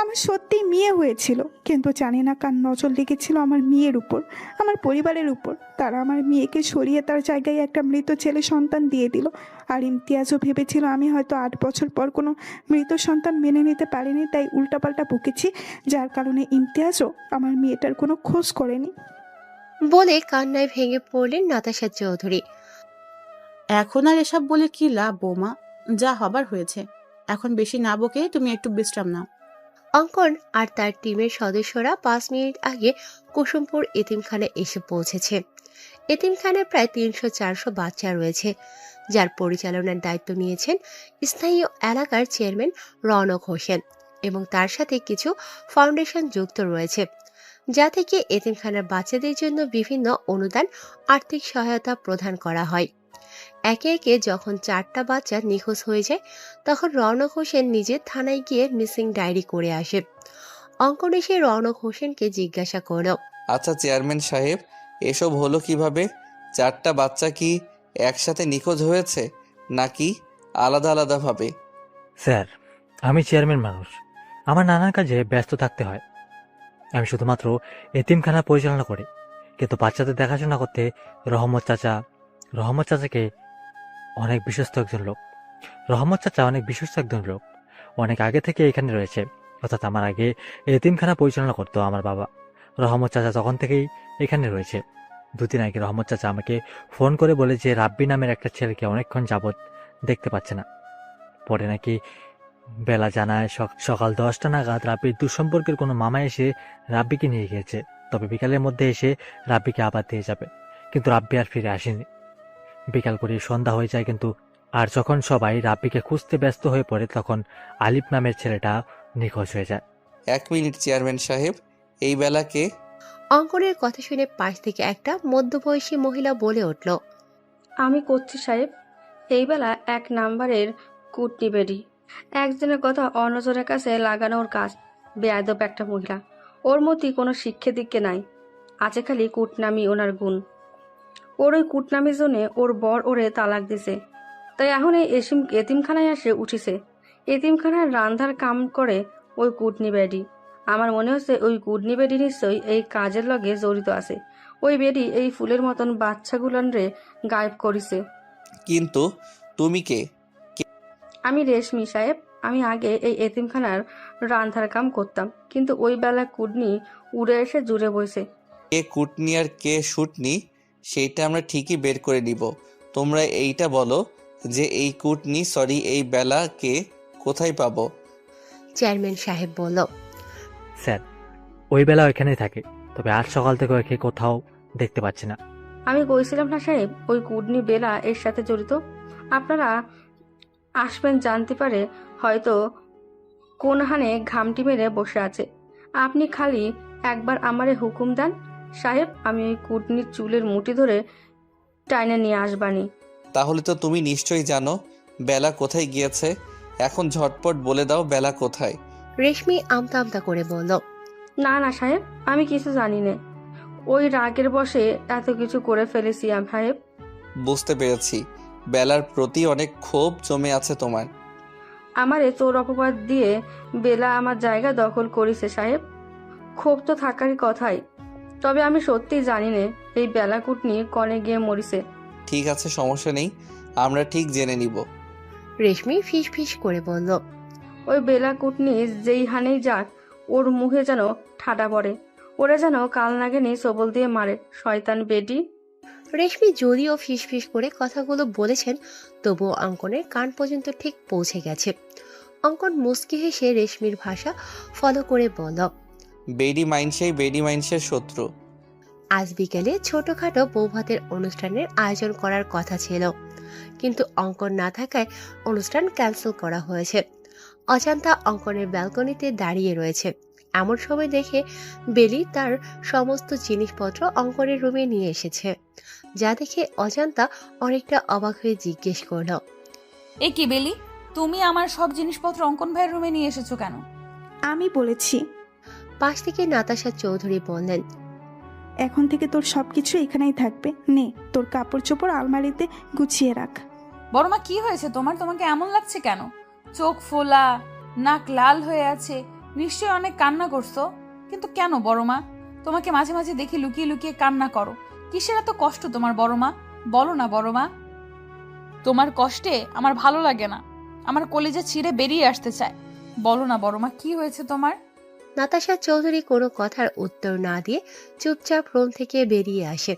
আমার সত্যিই মেয়ে হয়েছিল, কিন্তু জানি না কার নজর লেগেছিল আমার মেয়ের উপর, আমার পরিবারের উপর। তারা আমার মেয়েকে সরিয়ে তার জায়গায় একটা মৃত ছেলে সন্তান দিয়ে দিল। আর ইমতিয়াজও ভেবেছিল আমি হয়তো 8 বছর পর কোনো মৃত সন্তান মেনে নিতে পারিনি, তাই উল্টাপাল্টা বকেছি, যার কারণে ইমতিয়াজও আমার মেয়েটার কোনো খোঁজ করেনি। বলে কান্নায় ভেঙে পড়লেন নাতাশা চৌধুরী। এখন আর এসব বলে কি লাভ বৌমা? যা হবার হয়েছে। এখন বেশি না বকে তুমি একটু বিশ্রাম নাও। অঙ্কন আর তার টিমের সদস্যরা 5 মিনিট আগে কুসুমপুর এতিমখানায় এসে পৌঁছেছে। এতিমখানায় প্রায় 300-400 বাচ্চা রয়েছে, যার পরিচালনার দায়িত্ব নিয়েছেন স্থানীয় এলাকার চেয়ারম্যান রওনক হোসেন, এবং তার সাথে কিছু ফাউন্ডেশন যুক্ত রয়েছে, যা থেকে এতিমখানার বাচ্চাদের জন্য বিভিন্ন অনুদান, আর্থিক সহায়তা প্রদান করা হয়। একে একে যখন 4টা বাচ্চা নিখোঁজ হয়ে যায় তখন রওনক হোসেন নিজে থানায় গিয়ে মিসিং ডায়েরি করে আসে। অঙ্কন এসে রওনক হোসেনকে জিজ্ঞাসা করল, আচ্ছা চেয়ারম্যান সাহেব, এসব হলো কিভাবে? 4টা বাচ্চা কি একসাথে নিখোঁজ হয়েছে নাকি আলাদা আলাদাভাবে? স্যার, আমি চেয়ারম্যান মানুষ, আমার নানান কাজে ব্যস্ত থাকতে হয়। আমি শুধুমাত্র এতিমখানা পরিচালনা করি, কিন্তু বাচ্চাদের দেখাশোনা করতে রহমত চাচাকে অনেক বিশ্বস্ত একজন লোক। রহমত চাচা অনেক বিশ্বস্ত একজন লোক, অনেক আগে থেকে এখানে রয়েছে। অর্থাৎ আমার আগে এতিমখানা পরিচালনা করতো আমার বাবা। রহমত চাচা তখন থেকেই এখানে রয়েছে। 2 দিন আগে রহমত চাচা আমাকে ফোন করে বলে যে রাব্বি নামের একটা ছেলেকে অনেকক্ষণ যাবৎ দেখতে পাচ্ছে না। পরে নাকি বেলা জানায় সকাল 10টা নাগাদ রাব্বির দুঃসম্পর্কের কোনো মামা এসে রাব্বিকে নিয়ে গিয়েছে, তবে বিকালের মধ্যে এসে রাব্বিকে আবার দিয়ে যাবে। কিন্তু রাব্বি আর ফিরে আসেনি। বিকাল করে সন্ধ্যা হয়ে যায়, কিন্তু আর যখন সবাই রাব্বিকে খুঁজতে ব্যস্ত হয়ে পড়ে তখন আলিফ নামের ছেলেটা নিখোঁজ হয়ে যায়। 1 মিনিট চেয়ারম্যান সাহেব, এই বেলাকে? অঙ্কনের কথা শুনে পাশ থেকে একটা মধ্যবয়সী মহিলা বলে উঠল, আমি করছি সাহেব। এই বেলা 1 নাম্বারের কুটনি বেডি, একজনের কথা অন্যজনের কাছে লাগানোর কাজ। বেয়াদব একটা মহিলা, ওর মধ্যে কোনো শিক্ষে দিক্ষে নাই, আছে খালি কুটনামি ওনার গুণ। ওর ওই কুটনামির জন্যে ওর বর ওরে তালাক দিছে, তাই এখন এই এতিমখানায় এসে উঠিছে। এতিমখানায় রান্ধার কাম করে ওই কুটনি বেডি। আমার মনে হচ্ছে ওই কুটনি বেডি নিশ্চয়ই এই কাজের লগে জড়িত আছে। ওই বেডি এই ফুলের মতন বাচ্চাগুলান রে গায়েব করিছে। কিন্তু তুমি কে? আমি রেশমি সাহেব। আমি আগে এই এতিমখানার রান্ধার কাম করতাম, কিন্তু ওই বেলা কুটনি উড়ে এসে জুড়ে বইছে। কে কুটনি আর কে শুটনি সেইটা আমরা ঠিকই বের করে নিব। তোমরা এইটা বলো যে এই কুটনি এই বেলাকে কোথায় পাবো? চেয়ারম্যান সাহেব বলল, স্যার, ওই বেলা ওইখানেই থাকে, তবে আজ সকাল থেকে ওকে কোথাও দেখতে পাচ্ছি না। আমি কইছিলাম না সাহেব, ওই কুটনি বেলা এর সাথে জড়িত। আপনারা আসবেন জানতে পারে হয়তো কোনখানে ঘামটি মেরে বসে আছে। আপনি খালি একবার আমারে হুকুম দেন সাহেব, আমি ওই কুটনির চুলের মুঠি ধরে টাইনে নিয়ে আসবানি। তাহলে তো তুমি নিশ্চয়ই জানো বেলা কোথায় গিয়েছে। এখন ঝটপট বলে দাও বেলা কোথায়। রেশমি আমতা আমতা করে বলল, না না সাহেব, আমি কিছু জানি না। ওই রাগের বশে এত কিছু করে ফেলেছি সাহেব। বুঝতে পেরেছি, বেলার প্রতি অনেক ক্ষোভ জমে আছে তোমার। আমারে চোর অপবাদ দিয়ে বেলা আমার জায়গা দখল করেছে সাহেব। ক্ষোভ তো থাকারই কথাই, তবে আমি সত্যিই জানি না এই বেলা কুটনি কনে গিয়ে মরিছে। ঠিক আছে, সমস্যা নেই, আমরা ঠিক জেনে নিব। রেশমি ফিস ফিস করে বলল, ওই বেলা কুটনি যেই হানেই যাক ওর মুখে যেন ঠাডা পড়ে, ওরা যেন কাল নাগিনী সবল দিয়ে মারে, শয়তান বেডি। রেশমি যদিও ফিস ফিস করে কথাগুলো বলেছেন, তবুও অঙ্কনের কান পর্যন্ত ঠিক পৌঁছে গেছে। অঙ্কন মুচকি হেসে রেশমির ভাষা ফলো করে বলল, বেডি মাইন্সের শত্রু। আজ বিকেলে ছোটখাটো বৌভাতের অনুষ্ঠানের আয়োজন করার কথা ছিল, কিন্তু অঙ্কন না থাকায় অনুষ্ঠান ক্যান্সেল করা হয়েছে। অজান্তা অঙ্কনের ব্যালকনিতে দাঁড়িয়ে রয়েছে। এমন সময় দেখে বেলি তার সমস্ত জিনিসপত্র অঙ্কনের রুমে নিয়ে এসেছে, যা দেখে অজান্তা অনেকটা অবাক হয়ে জিজ্ঞেস করল, এ কি বেলি, তুমি আমার সব জিনিসপত্র অঙ্কন ভাইয়ের রুমে নিয়ে এসেছো কেন? আমি বলেছি। পাশ থেকে নাতাশা চৌধুরী বললেন, এখন থেকে তোর সবকিছু এখানেই থাকবে। নে, তোর কাপড় চোপড় আলমারিতে গুছিয়ে রাখ। বড়মা, কি হয়েছে তোমার? তোমাকে এমন লাগছে কেন? চোখ ফোলা, নাক লাল হয়ে আছে, নিশ্চয়ই অনেক কান্না করছো। কিন্তু কেন বড়মা? তোমাকে মাঝে মাঝে দেখি লুকিয়ে লুকিয়ে কান্না করো। কিসের এত কষ্ট তোমার বড়মা? বলো না বড়মা। তোমার কষ্টে আমার ভালো লাগে না, আমার কলিজা ছিঁড়ে বেরিয়ে আসতে চায়। বলো না বড়মা, কি হয়েছে তোমার? নাতাশা চৌধুরী কোনো কথার উত্তর না দিয়ে চুপচাপ রুম থেকে বেরিয়ে আসে।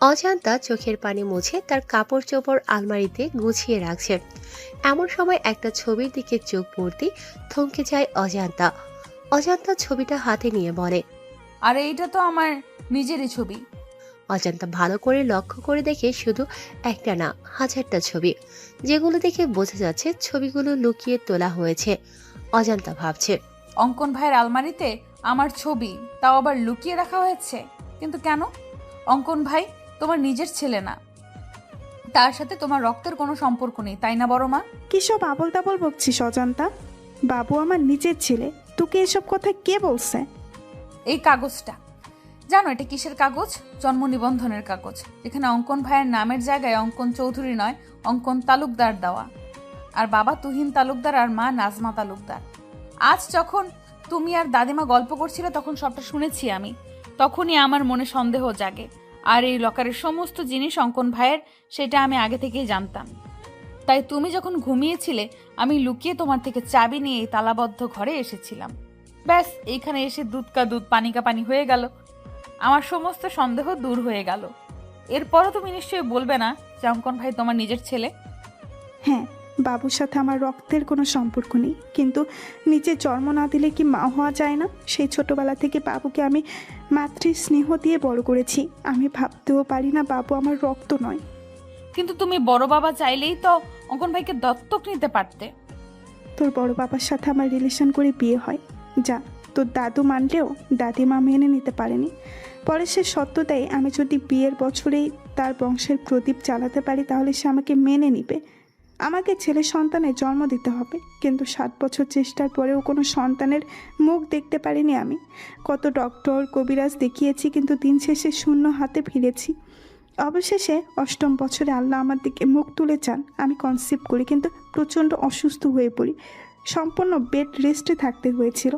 অজান্তা চোখের পানি মুছে তার কাপড় চোপড় আলমারিতে গুছিয়ে রাখছে। এমন সময় একটা ছবির দিকে চোখ পড়তে থমকে যায় অজান্তা ছবিটা হাতে নিয়ে বলে, আরে এইটা তো আমার নিজেরই ছবি। অজান্তা ভালো করে লক্ষ্য করে দেখে শুধু একটা না, হাজারটা ছবি, যেগুলো দেখে বোঝা যাচ্ছে ছবিগুলো লুকিয়ে তোলা হয়েছে। অজান্তা ভাবছে, অঙ্কন ভাইয়ের আলমারিতে আমার ছবি, তাও আবার লুকিয়ে রাখা হয়েছে। কিন্তু কেন? অঙ্কন ভাই তোমার নিজের ছেলে না, তার সাথে তোমার রক্তের কোনো সম্পর্ক নেই, তাই না বড় মা? কি সব আবল তাবল বকছিস অজন্তা? বাবু আমার নিজের ছেলে, তোকে এসব কথা কে বলছে? এই কাগজটা জানো এটা কিসের কাগজ? জন্ম নিবন্ধনের কাগজ, যেখানে অঙ্কন ভাইয়ের নামের জায়গায় অঙ্কন চৌধুরী নয়, অঙ্কন তালুকদার দেওয়া। আর বাবা তুহিন তালুকদার আর মা নাজমা তালুকদার। আজ যখন তুমি আর দাদিমা গল্প করছিলে তখন সবটা শুনেছি আমি। তখনই আমার মনে সন্দেহ জাগে। আর এই লকারের সমস্ত জিনিস অঙ্কন ভাইয়ের, সেটা আমি আগে থেকেই জানতাম। তাই তুমি যখন ঘুমিয়েছিলে আমি লুকিয়ে তোমার থেকে চাবি নিয়ে এই তালাবদ্ধ ঘরে এসেছিলাম। ব্যাস, এইখানে এসে দুধ কা দুধ পানি কা পানি হয়ে গেল। আমার সমস্ত সন্দেহ দূর হয়ে গেল। এরপরও তুমি নিশ্চয়ই বলবে না যে অঙ্কন ভাই তোমার নিজের ছেলে? হ্যাঁ, বাবুর সাথে আমার রক্তের কোনো সম্পর্ক নেই, কিন্তু নিজে জন্ম না দিলে কি মা হওয়া যায় না? সেই ছোটবেলা থেকে বাবুকে আমি মাতৃ স্নেহ দিয়ে বড় করেছি। আমি ভাবতেও পারি না বাবু আমার রক্ত নয়। কিন্তু তুমি বড় বাবা চাইলেই তো অঙ্কন ভাইকে দত্তক নিতে পারতে। তোর বড় বাবার সাথে আমার রিলেশন করে বিয়ে হয়, যা তোর দাদু মানলেও দাদিমা মেনে নিতে পারেনি। পরে সে সত্যতাই আমি যদি বিয়ের বছরেই তার বংশের প্রদীপ জ্বালাতে পারি তাহলে সে আমাকে মেনে নিবে। আমাকে ছেলে সন্তানের জন্ম দিতে হবে, কিন্তু 7 বছর চেষ্টার পরেও কোনো সন্তানের মুখ দেখতে পারিনি আমি। কত ডক্টর কবিরাজ দেখিয়েছি, কিন্তু দিন শেষে শূন্য হাতে ফিরেছি। অবশেষে 8ম বছরে আল্লাহ আমার দিকে মুখ তুলে চান। আমি কনসিভ করি, কিন্তু প্রচণ্ড অসুস্থ হয়ে পড়ি। সম্পূর্ণ বেড রেস্টে থাকতে হয়েছিল।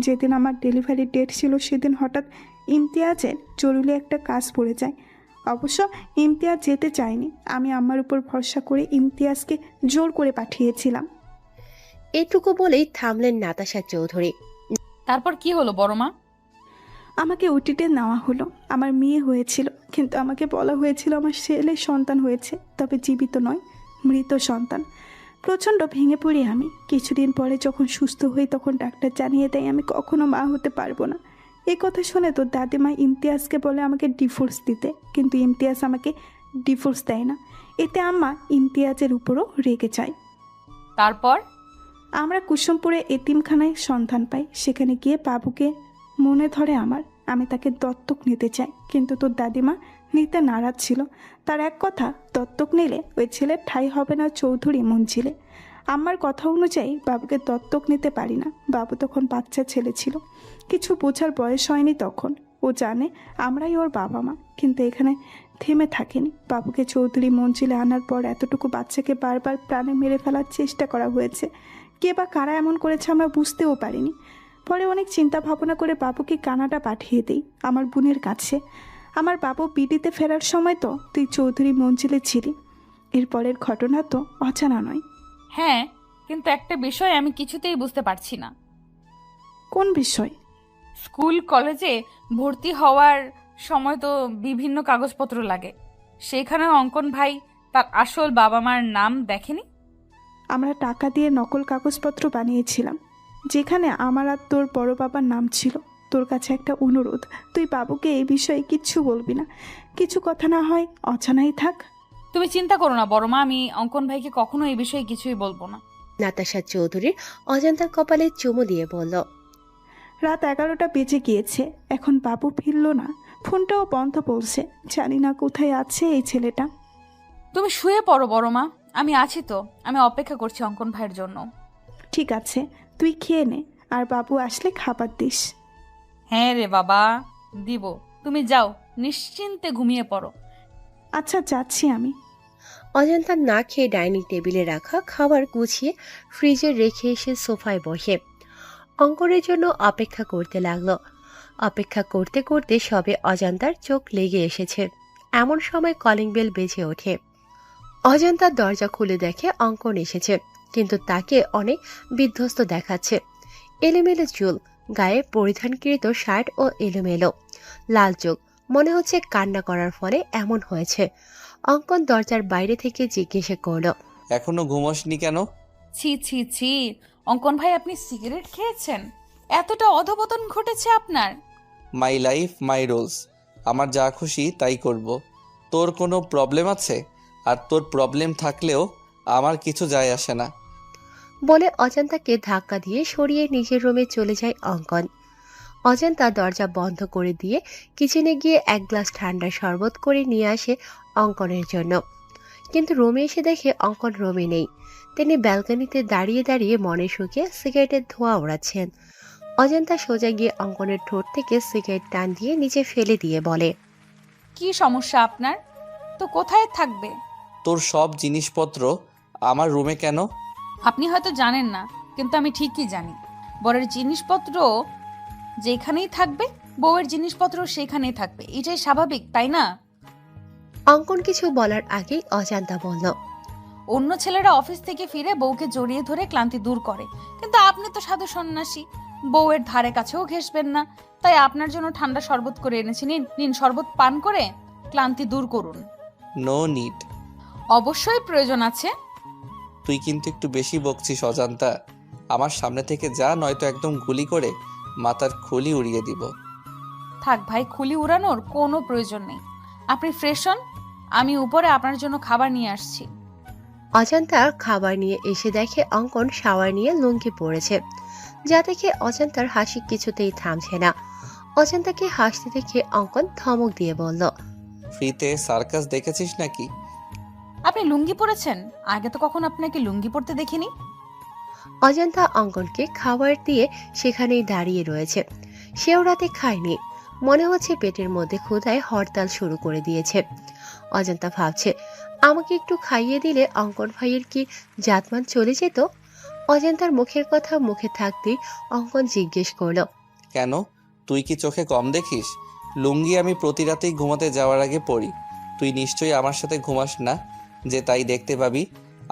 যেদিন আমার ডেলিভারি ডেট ছিল সেদিন হঠাৎ ইমতিয়াজের জরুরি একটা কাজ পড়ে যায়। অবশ্য ইমতিয়াজ যেতে চায়নি, আমি আমার উপর ভরসা করে ইমতিয়াজকে জোর করে পাঠিয়েছিলাম। এটুকু বলেই থামলেন নাতাশা চৌধুরী। তারপর কি হলো বড় মা? আমাকে ওটিতে নেওয়া হলো। আমার মেয়ে হয়েছিল, কিন্তু আমাকে বলা হয়েছিল আমার ছেলে সন্তান হয়েছে, তবে জীবিত নয়, মৃত সন্তান। প্রচণ্ড ভেঙে পড়ি আমি। কিছুদিন পরে যখন সুস্থ হই তখন ডাক্তার জানিয়ে দেয় আমি কখনো মা হতে পারবো না। এই কথা শুনে তো দাদিমা ইমতিয়াজকে বলে আমাকে ডিভোর্স দিতে, কিন্তু ইমতিয়াজ আমাকে ডিভোর্স দেয় না। এতে আম্মা ইমতিয়াজের উপরও রেগে যায়। তারপর আমরা কুসুমপুরে এতিমখানায় সন্ধান পাই। সেখানে গিয়ে বাবুকে মনে ধরে আমার। আমি তাকে দত্তক নিতে চাই, কিন্তু তোর দাদিমা নিতে নারাজ ছিল। তার এক কথা, দত্তক নিলে ওই ছেলের ঠাঁই হবে না চৌধুরী মঞ্জিলে। আমার কথা অনুযায়ী বাবুকে দত্তক নিতে পারি না। বাবু তখন বাচ্চা ছেলে ছিল, কিছু বোঝার বয়স হয়নি তখন। ও জানে আমরাই ওর বাবা মা, কিন্তু এখানে থেমে থাকেনি। বাবুকে চৌধুরী মঞ্জিলে আনার পর এতটুকু বাচ্চাকে বারবার প্রাণে মেরে ফেলার চেষ্টা করা হয়েছে। কে বা কারা এমন করেছে আমরা বুঝতেও পারিনি। পরে অনেক চিন্তা ভাবনা করে বাবুকে কানাডা পাঠিয়ে দিই আমার বোনের কাছে। আমার বাবু বিডিতে ফেরার সময় তো তুই চৌধুরী মঞ্জিলে ছিলি। এরপরের ঘটনা তো অজানা নয়। হ্যাঁ, কিন্তু একটা বিষয় আমি কিছুতেই বুঝতে পারছি না। কোন বিষয়? স্কুল কলেজে ভর্তি হওয়ার সময় তো বিভিন্ন কাগজপত্র লাগে, সেখানে অঙ্কন ভাই তার আসল বাবা মার নাম দেখেনি? আমরা টাকা দিয়ে নকল কাগজপত্র বানিয়েছিলাম, যেখানে আমার আর তোর বড় বাবার নাম ছিল। তোর কাছে একটা অনুরোধ, তুই বাবুকে এই বিষয়ে কিচ্ছু বলবি না। কিছু কথা না হয় অজানাই থাক। তুমি চিন্তা করো না বড় মা, আমি অঙ্কন ভাইকে কখনো এই বিষয়ে কিছুই বলবো না। নাতাশা চৌধুরীর অজান্তার কপালে চুমু দিয়ে বলল, রাত 11টা বেজে গিয়েছে, এখন বাবু ফিরল না। ফোনটাও বন্ধ বলছে। জানি না কোথায় আছে এই ছেলেটা। তুমি শুয়ে পড়ো বড় মা, আমি আছি তো। আমি অপেক্ষা করছি অঙ্কন ভাইয়ের জন্য। ঠিক আছে, তুই খেয়ে নে, আর বাবু আসলে খাবার দিস। হ্যাঁ রে বাবা, দিব। তুমি যাও, নিশ্চিন্তে ঘুমিয়ে পড়ো। আচ্ছা, যাচ্ছি আমি। অজান্তা না খেয়ে ডাইনিং টেবিলে রাখা খাবার গুছিয়ে ফ্রিজে রেখে এসে সোফায় বসে অঙ্কনের জন্য অপেক্ষা করতে লাগলো। অপেক্ষা করতে করতে সবে অজান্তার চোখ লেগে এসেছে। এমন সময় কলিং বেল বেজে ওঠে। অজান্তার দরজা খুলে দেখে অঙ্কন এসেছে, কিন্তু তাকে অনেক বিধ্বস্ত দেখাচ্ছে। এলোমেলো চুল, গায়ে পরিধানকৃত শার্ট ও এলোমেলো, লাল চোখ, মনে হচ্ছে কান্না করার ফলে এমন হয়েছে। অঙ্কন দরজার বাইরে থেকে জিজ্ঞেস করলো, এখনো ঘুমোসনি কেন? ছি ছি ছি, অঙ্কন ভাই আপনি সিগারেট খেয়েছেন? এতটা অধপতন ঘটেছে আপনার? মাই লাইফ মাই রুলস, আমার যা খুশি তাই করব। তোর কোনো প্রবলেম আছে? আর তোর প্রবলেম থাকলেও আমার কিছু যায় আসে না। বলে অজান্তাকে ধাক্কা দিয়ে সরিয়ে নিজের রুমে চলে যায় অঙ্কন। অজান্তা দরজা বন্ধ করে দিয়ে কিচেনে গিয়ে 1 গ্লাস ঠান্ডা শরবত করে নিয়ে আসে অঙ্কনের জন্য। কিন্তু রুমে এসে দেখে অঙ্কন রুমে নেই। তিনি ব্যালকনিতে দাঁড়িয়ে দাঁড়িয়ে মনে সুখে সিগারেটের ধোঁয়া ওড়াচ্ছেন। অজান্তা সোজা গিয়ে অঙ্কনের ঠোঁট থেকে সিগারেট টান দিয়ে নিচে ফেলে দিয়ে বলে, কি সমস্যা আপনার? তো কোথায় থাকবে? তোর সব জিনিসপত্র আমার রুমে কেন? আপনি হয়তো জানেন না, কিন্তু আমি ঠিকই জানি। বরের জিনিসপত্র যেখানেই থাকবে, বউয়ের জিনিসপত্র সেখানেই থাকবে। এটাই স্বাভাবিক, তাই না? অঙ্কন কিছু বলার আগেই অজান্তা বলল, অন্য ছেলেরা অফিস থেকে ফিরে বউকে জড়িয়ে ধরে ক্লান্তি দূর করে, কিন্তু আপনি তো সাধু সন্ন্যাসী, বউয়ের ধারে কাছেও ঘেঁষবেন না। তাই আপনার জন্য ঠান্ডা শরবত করে এনেছি, নিন নিন, শরবত পান করে ক্লান্তি দূর করুন। No need. অবশ্যই প্রয়োজন আছে। তুই কিন্তু একটু বেশি বকছিস অজান্তা। আমার সামনে থেকে যা, নয়তো একদম গুলি করে মাথার খুলি উড়িয়ে দিব। থাক ভাই, খুলি উড়ানোর কোনো প্রয়োজন নেই। আপনি ফ্রেশ হন, আমি উপরে আপনার জন্য খাবার নিয়ে আসছি। অজান্তা খাবার নিয়ে এসে দেখে অঙ্কন শাওয়ার নিয়ে লুঙ্গি পড়েছে। যা দেখে অজান্তার হাসি কিছুতেই থামছে না। অজান্তাকে হাসতে দেখে অঙ্কন ধমক দিয়ে বলল, ফ্রিতে সার্কাস দেখেছিস নাকি? আপনি লুঙ্গি পরেছেন? আগে তো কখন আপনাকে লুঙ্গি পরতে দেখিনি। অজান্তা অঙ্কনকে খাবার দিয়ে সেখানেই দাঁড়িয়ে রয়েছে। সেও রাতে খায়নি, মনে হচ্ছে পেটের মধ্যে ক্ষুধায় হরতাল শুরু করে দিয়েছে। অজান্তা ভাবছে, আমাকে একটু খাইয়ে দিলে অঙ্কন ভাইয়ের কি জাতমান চলে যেত। অজান্তার মুখের কথা মুখে থাকতেই অঙ্কন জিজ্ঞেস করলো, কেন, তুই কি চোখে কম দেখিস? লুঙ্গি আমি প্রতি রাতেই ঘুমাতে যাওয়ার আগে পরি। তুই নিশ্চয়ই আমার সাথে ঘুমাস না, যে তাই দেখতে পাবি।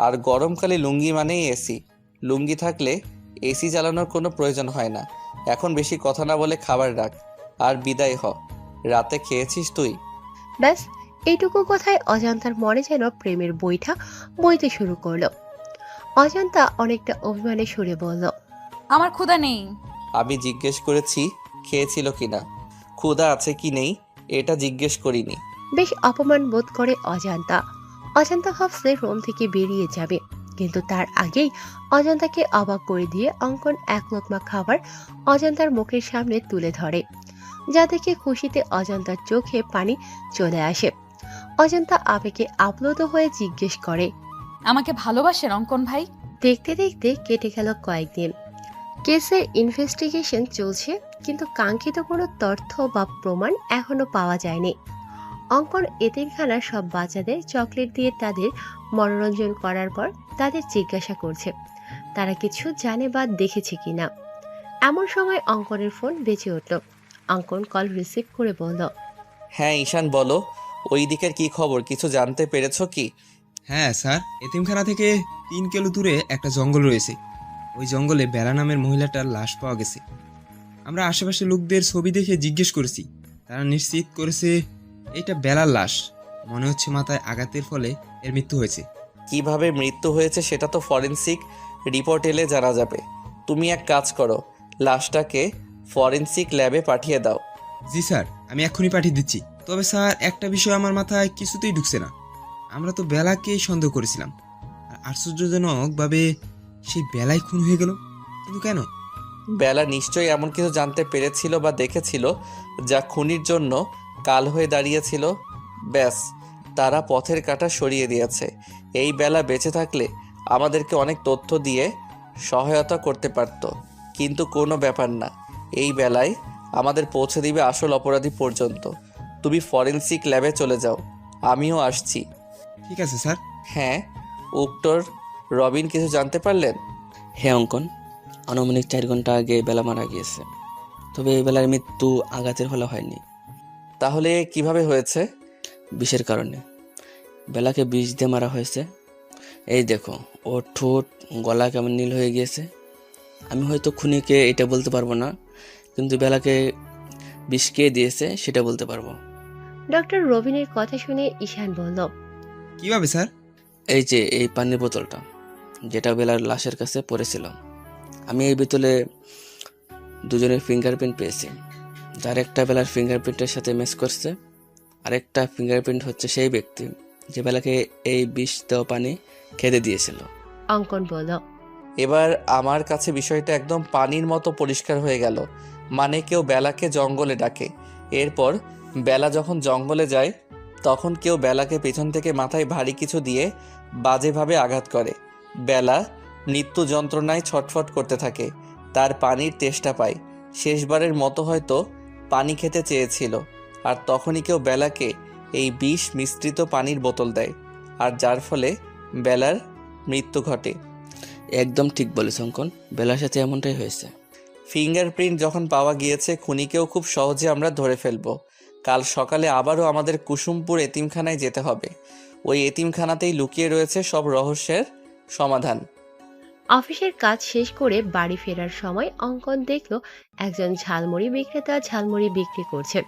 আর গরমকালে লুঙ্গি মানেই এসি। লুঙ্গি থাকলে এসি চালানোর কোনো প্রয়োজন হয় না। এখন বেশি কথা না বলে খাবার রাখ আর বিদায় হ। রাতে খেয়েছিস তুই? ব্যাস এইটুকু কথায় অজান্তার মনে যেন প্রেমের বইটা বইতে শুরু করলো। অজান্তা অনেকটা অভিমানে সুরে বলল, আমার ক্ষুধা নেই। আমি জিজ্ঞেস করেছি খেয়েছিল কিনা, ক্ষুধা আছে কি নেই এটা জিজ্ঞেস করিনি। বেশ অপমান বোধ করে অজান্তা। অজান্তা ভাবছে রুম থেকে বেরিয়ে যাবে, কিন্তু তার আগেই অজান্তাকে অবাক করে দিয়ে অঙ্কন এক লোকমা খাবার অজান্তার মুখের সামনে তুলে ধরে। যা দেখে খুশিতে অজান্তার চোখে পানি চলে আসে। অজান্তা আবেগে আপ্লুত হয়ে জিজ্ঞেস করে, আমাকে ভালোবাসেন অঙ্কন ভাই? দেখতে দেখতে কেটে গেল কয়েকদিন। কেসের ইনভেস্টিগেশন চলছে, কিন্তু কাঙ্ক্ষিত কোনো তথ্য বা প্রমাণ এখনো পাওয়া যায়নি। অঙ্কন এতিমখানার সব বাচ্চাদের চকলেট দিয়ে তাদের মনোরঞ্জন করার পর তাদের জিজ্ঞাসা করছে তারা কিছু জানে বা দেখেছে কিনা। এমন সময় অঙ্কনের ফোন বেজে উঠল। অঙ্কন কল রিসিভ করে বলল, হ্যাঁ ঈশান বলো, ওই দিকের কি খবর, কিছু জানতে পেরেছো কি? হ্যাঁ স্যার, এতিমখানা থেকে 3 কিলো দূরে একটা জঙ্গল রয়েছে। ওই জঙ্গলে বেলা নামের মহিলাটার লাশ পাওয়া গেছে। আমরা আশেপাশে লোকদের ছবি দেখে জিজ্ঞেস করেছি, তারা নিশ্চিত করেছে এটা বেলার লাশ। মনে হচ্ছে মাথায় আঘাতের ফলে এর মৃত্যু হয়েছে। কিভাবে মৃত্যু হয়েছে সেটা তো ফরেনসিক রিপোর্ট এলে জানা যাবে। তুমি এক কাজ করো, লাশটাকে ফরেনসিক ল্যাবে পাঠিয়ে দাও। জি স্যার, আমি এক্ষুনি পাঠিয়ে দিচ্ছি। তবে স্যার, একটা বিষয় আমার মাথায় কিছুতেই ঢুকছে না। আমরা তো বেলাকেই সন্দেহ করেছিলাম, আর আশ্চর্যজনকভাবে সেই বেলাই খুন হয়ে গেল। কিন্তু কেন? বেলা নিশ্চয়ই এমন কিছু জানতে পেরেছিল বা দেখেছিল যা খুনির জন্য কাল হয়ে দাঁড়িয়েছিল। ব্যাস, তারা পথের কাঁটা সরিয়ে দিয়েছে। এই বেলা বেঁচে থাকলে আমাদেরকে অনেক তথ্য দিয়ে সহায়তা করতে পারত, কিন্তু কোনো ব্যাপার না। এই বেলায় আমাদের পৌঁছে দিবে আসল অপরাধী পর্যন্ত। তুমি ফরেনসিক ল্যাবে চলে যাও, আমিও আসছি। ঠিক আছে স্যার। হ্যাঁ, উক্টর রবিন কিছু জানতে পারলেন? হ্যাঁ অঙ্কন, আনুমানিক 4 ঘন্টা আগে বেলা মারা গিয়েছে। তবে এই বেলার মৃত্যু আঘাতের ফলে হয়নি। তাহলে কিভাবে হয়েছে? বিষের কারণে। বেলাকে বিষ দিয়ে মারা হয়েছে। এই দেখো, ওর ঠোঁট গলা কেমন নীল হয়ে গিয়েছে। আমি হয়তো খুনিকে এটা বলতে পারবো না, কিন্তু বেলাকে বিষ কে দিয়েছে সেটা বলতে পারবো। ডক্টর রবিনের কথা শুনে ঈশান বলল, কিভাবে স্যার? এই যে এই পানির বোতলটা, যেটা বেলার লাশের কাছে পড়েছিল, আমি এই বোতলে দুজনের ফিঙ্গারপ্রিন্ট পেয়েছি। যার একটা বেলার ফিঙ্গারপ্রিন্টের সাথে ম্যাচ করছে, আরেকটা ফিঙ্গারপ্রিন্ট হচ্ছে সেই ব্যক্তি যে বেলাকে এই বিষ দেওয়া পানি খেতে দিয়েছিল। অঙ্কন বলল, এবার আমার কাছে বিষয়টা একদম পানির মতো পরিষ্কার হয়ে গেল। মানে কেউ বেলাকে জঙ্গলে ডাকে, এরপর বেলা যখন জঙ্গলে যায় তখন কেউ বেলাকে পেছন থেকে মাথায় ভারী কিছু দিয়ে বাজেভাবে আঘাত করে। বেলা মৃত্যু যন্ত্রণায় ছটফট করতে থাকে। তার পানির তেষ্টা পায়। শেষবারের মতো হয়তো পানি খেতে চেয়েছিল, আর তখনই কেউ বেলাকে এই বিষ মিশ্রিত পানির বোতল দেয়, আর যার ফলে বেলার মৃত্যু ঘটে। একদম ঠিক বলেছ অঙ্কন, বেলার সাথে এমনটাই হয়েছে। ফিঙ্গারপ্রিন্ট যখন পাওয়া গিয়েছে, খুনিকেও খুব সহজে আমরা ধরে ফেলবো। কাল সকালে আবারও আমাদের কুসুমপুর এতিমখানায় যেতে হবে। ওই এতিমখানাতেই লুকিয়ে রয়েছে সব রহস্যের সমাধান। অফিসের কাজ শেষ করে বাড়ি ফেরার সময় অঙ্কন দেখল একজন ঝালমুড়ি বিক্রেতা ঝালমুড়ি বিক্রি করছে।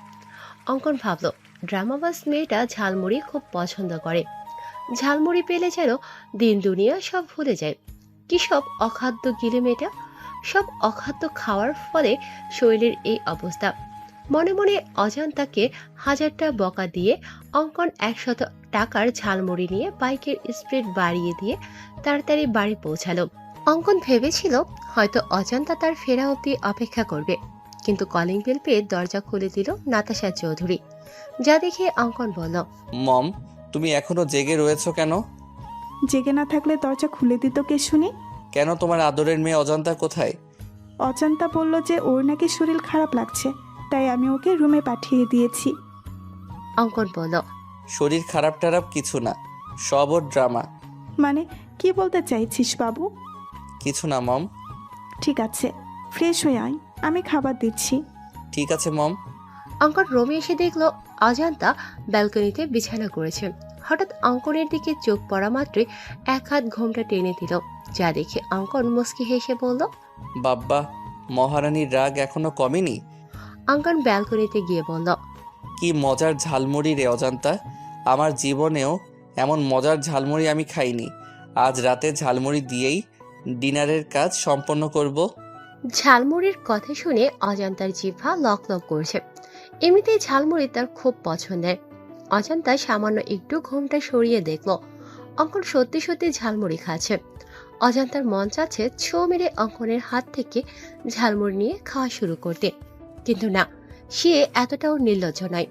অঙ্কন ভাবল ড্রামাবাজ মেয়েটা ঝালমুড়ি খুব পছন্দ করে। ঝালমুড়ি পেলে যেন দিন দুনিয়া সব ভুলে যায়। কি সব অখাদ্য গিলে মেয়েটা! সব অখাদ্য খাওয়ার ফলে শরীরের এই অবস্থা। মনে মনে অজান্তাকে 1000টা বকা দিয়ে অঙ্কন 100 টাকার ঝালমুড়ি নিয়ে বাইকের স্পিড বাড়িয়ে দিয়ে তাড়াতাড়ি বাড়ি পৌঁছালো। অঙ্কন ভেবেছিল হয়তো অজান্তা তার ফেরা অবধি অপেক্ষা করবে, কিন্তু কলিং বেল পেয়ে দরজা খুলে দিল নাতাশা চৌধুরী। যা দেখে অঙ্কন বলল, মম, তুমি এখনো জেগে রয়েছো কেন? জেগে না থাকলে দরজা খুলে দিত কে শুনি? কেন, তোমার আদরের মেয়ে অজান্তা কোথায়? অজান্তা বলল যে ওর নাকি শরীর খারাপ লাগছে, তাই আমি ওকে রুমে পাঠিয়ে দিয়েছি। অঙ্কন বলল, শরীর খারাপ টারাপ কিছু না, সব ওর ড্রামা। মানে কি বলতে চাইছিস বাবু? কিছু না মম। ঠিক আছে, ফ্রেশ হয়ে আয়, আমি খাবার দিচ্ছি। ঠিক আছে মম। অঙ্কন রুমে এসে দেখলো অজান্তা ব্যালকনিতে বিছানা করেছে। হঠাৎ অঙ্কনের দিকে চোখ পড়া মাত্রই এক হাত ঘোমটা টেনে দিল, যা দেখে অঙ্কন মুচকি হেসে বলল, বাব্বা, মহারানীর রাগ এখনো কমেনি? অঙ্কন ব্যালকনিতে গিয়ে বলল, কি মজার ঝালমুড়ি রে অজান্তা! আমার জীবনেও এমন মজার ঝালমুড়ি আমি খাইনি। আজ রাতে ঝালমুড়ি দিয়েই ডিনারের কাজ সম্পন্ন করব। ঝালমুড়ির কথা শুনে অজান্তার জিহ্বা লক লক করছে। এমনিতেই ঝালমুড়ি তার খুব পছন্দের। অজান্তা সামান্য একটু ঘোমটা সরিয়ে দেখলো অঙ্কন সত্যি সত্যি ঝালমুড়ি খাচ্ছে। অজান্তার মন চাচ্ছে ছো মেরে অঙ্কনের হাত থেকে ঝালমুড়ি নিয়ে খাওয়া শুরু করতে, কিন্তু না, সে এতটাও নির্লজ্জ নয়।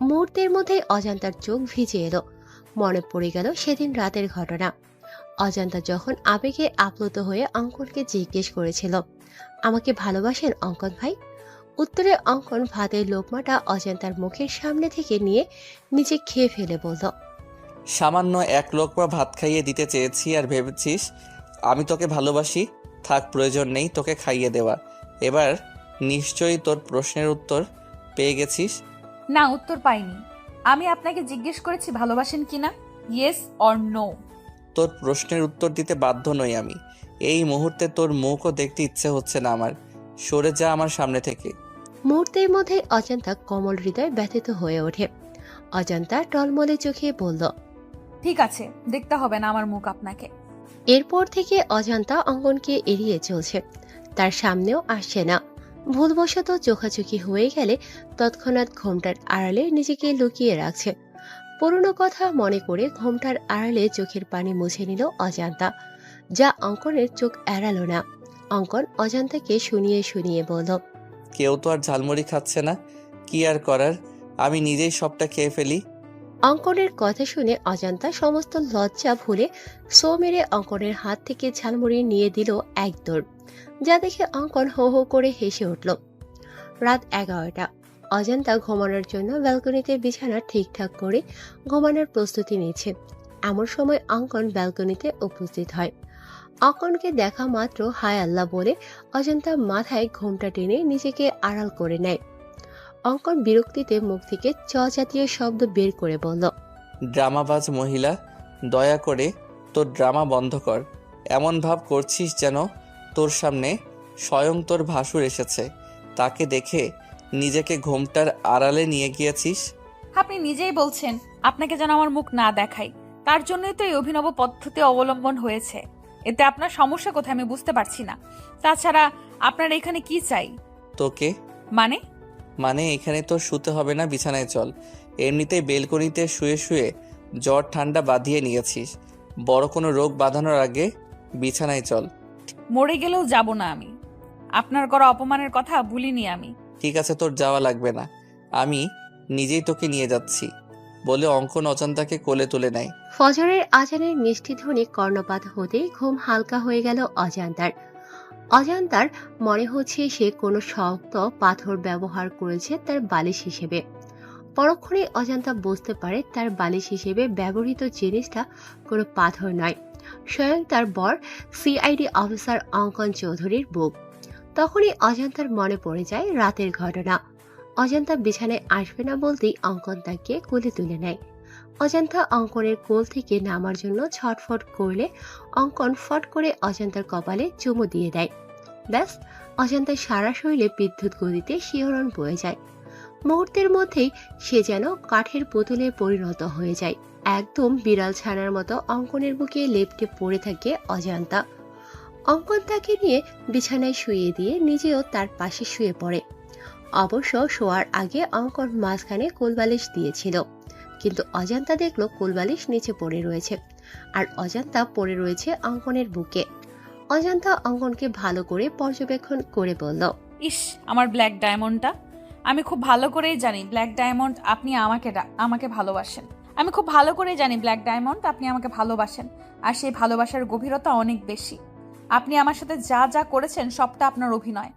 মুহূর্তের মধ্যেই অজান্তার চোখ ভিজে এলো। মনে পড়ে গেল সেদিন রাতের ঘটনা। অজান্তা যখন আবেগে আপ্লুত হয়ে অঙ্কনকে জিজ্ঞেস করেছিল, আমাকে ভালোবাসেন অঙ্কন ভাই? উত্তরে অঙ্কন ভাতের লোকমাটা অজান্তার মুখের সামনে থেকে নিয়ে নিচে খেয়ে ফেলে বলল, সামান্য এক লোকমা ভাত খাইয়ে দিতে চেয়েছি আর ভেবেছিস আমি তোকে ভালোবাসি? থাক, প্রয়োজন নেই তোকে খাইয়ে দেওয়া। এবার নিশ্চয়ই তোর প্রশ্নের উত্তর পেয়ে গেছিস। না, উত্তর পাইনি। আমি আপনাকে জিজ্ঞেস করেছি ভালোবাসেন কিনা, ইয়েস অর নো। তোর প্রশ্নের উত্তর দিতে বাধ্য নই আমি। এই মুহূর্তে তোর মুখও দেখতে ইচ্ছে হচ্ছে না আমার। সরে যা আমার সামনে থেকে। মুহূর্তের মধ্যে অজান্তা কোমল হৃদয় ব্যথিত হয়ে ওঠে। অজান্তা টলমলে চোখে বলল, ঠিক আছে, দেখতে হবে না আমার মুখ আপনাকে। এরপর থেকে অজান্তা অঙ্কনকে এড়িয়ে চলছে, তার সামনেও আসছে না। ভুলবশত চোখাচোখি হয়ে গেলে তৎক্ষণাৎ ঘোমটার আড়ালে নিজেকে লুকিয়ে রাখছে। পুরনো কথা মনে করে ঘোমটার আড়ালে চোখের পানি মুছে নিল অজান্তা, যা অঙ্কনের চোখ এড়ালো না। অঙ্কন অজান্তাকে শুনিয়ে শুনিয়ে বলল, কেউ তো আর ঝালমুড়ি খাচ্ছে না, কি আর করার, আমি নিজেই সবটা খেয়ে ফেলি। অঙ্কনের কথা শুনে অজান্তা সমস্ত লজ্জা ভুলে সো মেরে অঙ্কনের হাত থেকে ঝালমুড়ি নিয়ে দিল এক দৌড়, যা দেখে অঙ্কন হো হো করে হেসে উঠল। রাত 11টা। অজান্তা ঘুমানোর জন্য ব্যালকনিতে বিছানা ঠিকঠাক করে ঘুমানোর প্রস্তুতি নিচ্ছে। এমন সময় অঙ্কন ব্যালকনিতে উপস্থিত হয়। অঙ্কনকে দেখা মাত্র হায় আল্লাহ বলে অজান্তা মাথায় ঘোমটা টেনে নিজেকে আড়াল করে নেয়। অঙ্কন বিরক্তিতে মুখ থেকে চ জাতীয় শব্দ বের করে বলল, ড্রামাবাজ মহিলা, দয়া করে তোর ড্রামা বন্ধ কর। এমন ভাব করছিস যেন তোর সামনে স্বয়ং তোর ভাসুর এসেছে, তাকে দেখে নিজেকে ঘোমটার আড়ালে নিয়ে গিয়েছিস। আপনি নিজেই বলছেন আপনাকে যেন আমার মুখ না দেখাই, তার জন্যই তো এই অভিনব পদ্ধতি অবলম্বন হয়েছে। এতে আপনার সমস্যা কোথায় আমি বুঝতে পারছি না। তাছাড়া আপনার এখানে কি চাই? তোকে মানে এখানে তো শুতে হবে না, বিছানায় চল। এমনিতেই বেলকনিতে শুয়ে শুয়ে জ্বর ঠান্ডা বাঁধিয়ে নিয়েছিস, বড় কোনো রোগ বাঁধানোর আগে বিছানায় চল। মরে গেলেও যাব না আমি। আপনার করা অপমানের কথা ভুলিনি আমি। ঠিক আছে, তোর যাওয়া লাগবে না, আমি নিজেই তোকে নিয়ে যাচ্ছি। বলে অঙ্কন অজান্তাকে কোলে তুলে নেয়। ফজরের আজানের মিষ্টি ধ্বনি কর্ণপাত হতেই ঘুম হালকা হয়ে গেল অজান্তার। অজান্তার মনে হচ্ছে সে কোনো শক্ত পাথর ব্যবহার করেছে তার বালিশ হিসেবে। পরক্ষণে অজান্তা বুঝতে পারে তার বালিশ হিসেবে ব্যবহৃত জিনিসটা কোনো পাথর নয়, স্বয়ং তার বর সিআইডি অফিসার অঙ্কন চৌধুরীর বুক। তখনই অজান্তার মনে পড়ে যায় রাতের ঘটনা। অজান্তা বিছানায় আসবে না বলতেই অঙ্কন তাকে কোলে তুলে নেয়। অজান্তা অঙ্কনের কোল থেকে নামার জন্য ছটফট করলে অঙ্কন ফট করে অজান্তার কপালে চুমু দিয়ে দেয়। ব্যাস, অজান্তার সারা শরীরে বিদ্যুৎ গতিতে শিহরণ বয়ে যায়। মুহূর্তের মধ্যেই সে যেন কাঠের পুতুলে পরিণত হয়ে যায়। একদম বিড়াল ছানার মতো অঙ্কনের বুকে লেপ্টে পড়ে থাকে অজান্তা। অঙ্কন তাকে নিয়ে বিছানায় শুইয়ে দিয়ে নিজেও তার পাশে শুয়ে পড়ে। অবশ্য শোয়ার আগে অঙ্কন মাঝখানে কোলবালিশ দিয়েছিল, কিন্তু অজান্তা দেখলো কোলবালিশ নিচে পড়ে রয়েছে আর অজান্তা পড়ে রয়েছে অঙ্কনের বুকে। অজান্তা অঙ্কনকে ভালো করে পর্যবেক্ষণ করে বলল, ইস, আমার ব্ল্যাক ডায়মন্ডটা। আমি খুব ভালো করেই জানি ব্ল্যাক ডায়মন্ড আপনি আমাকে ভালোবাসেন। আমি খুব ভালো করেই জানি ব্ল্যাক ডায়মন্ড আপনি আমাকে ভালোবাসেন, আর সেই ভালোবাসার গভীরতা অনেক বেশি। আপনি আমার সাথে যা যা করেছেন সবটা আপনার অভিনয়।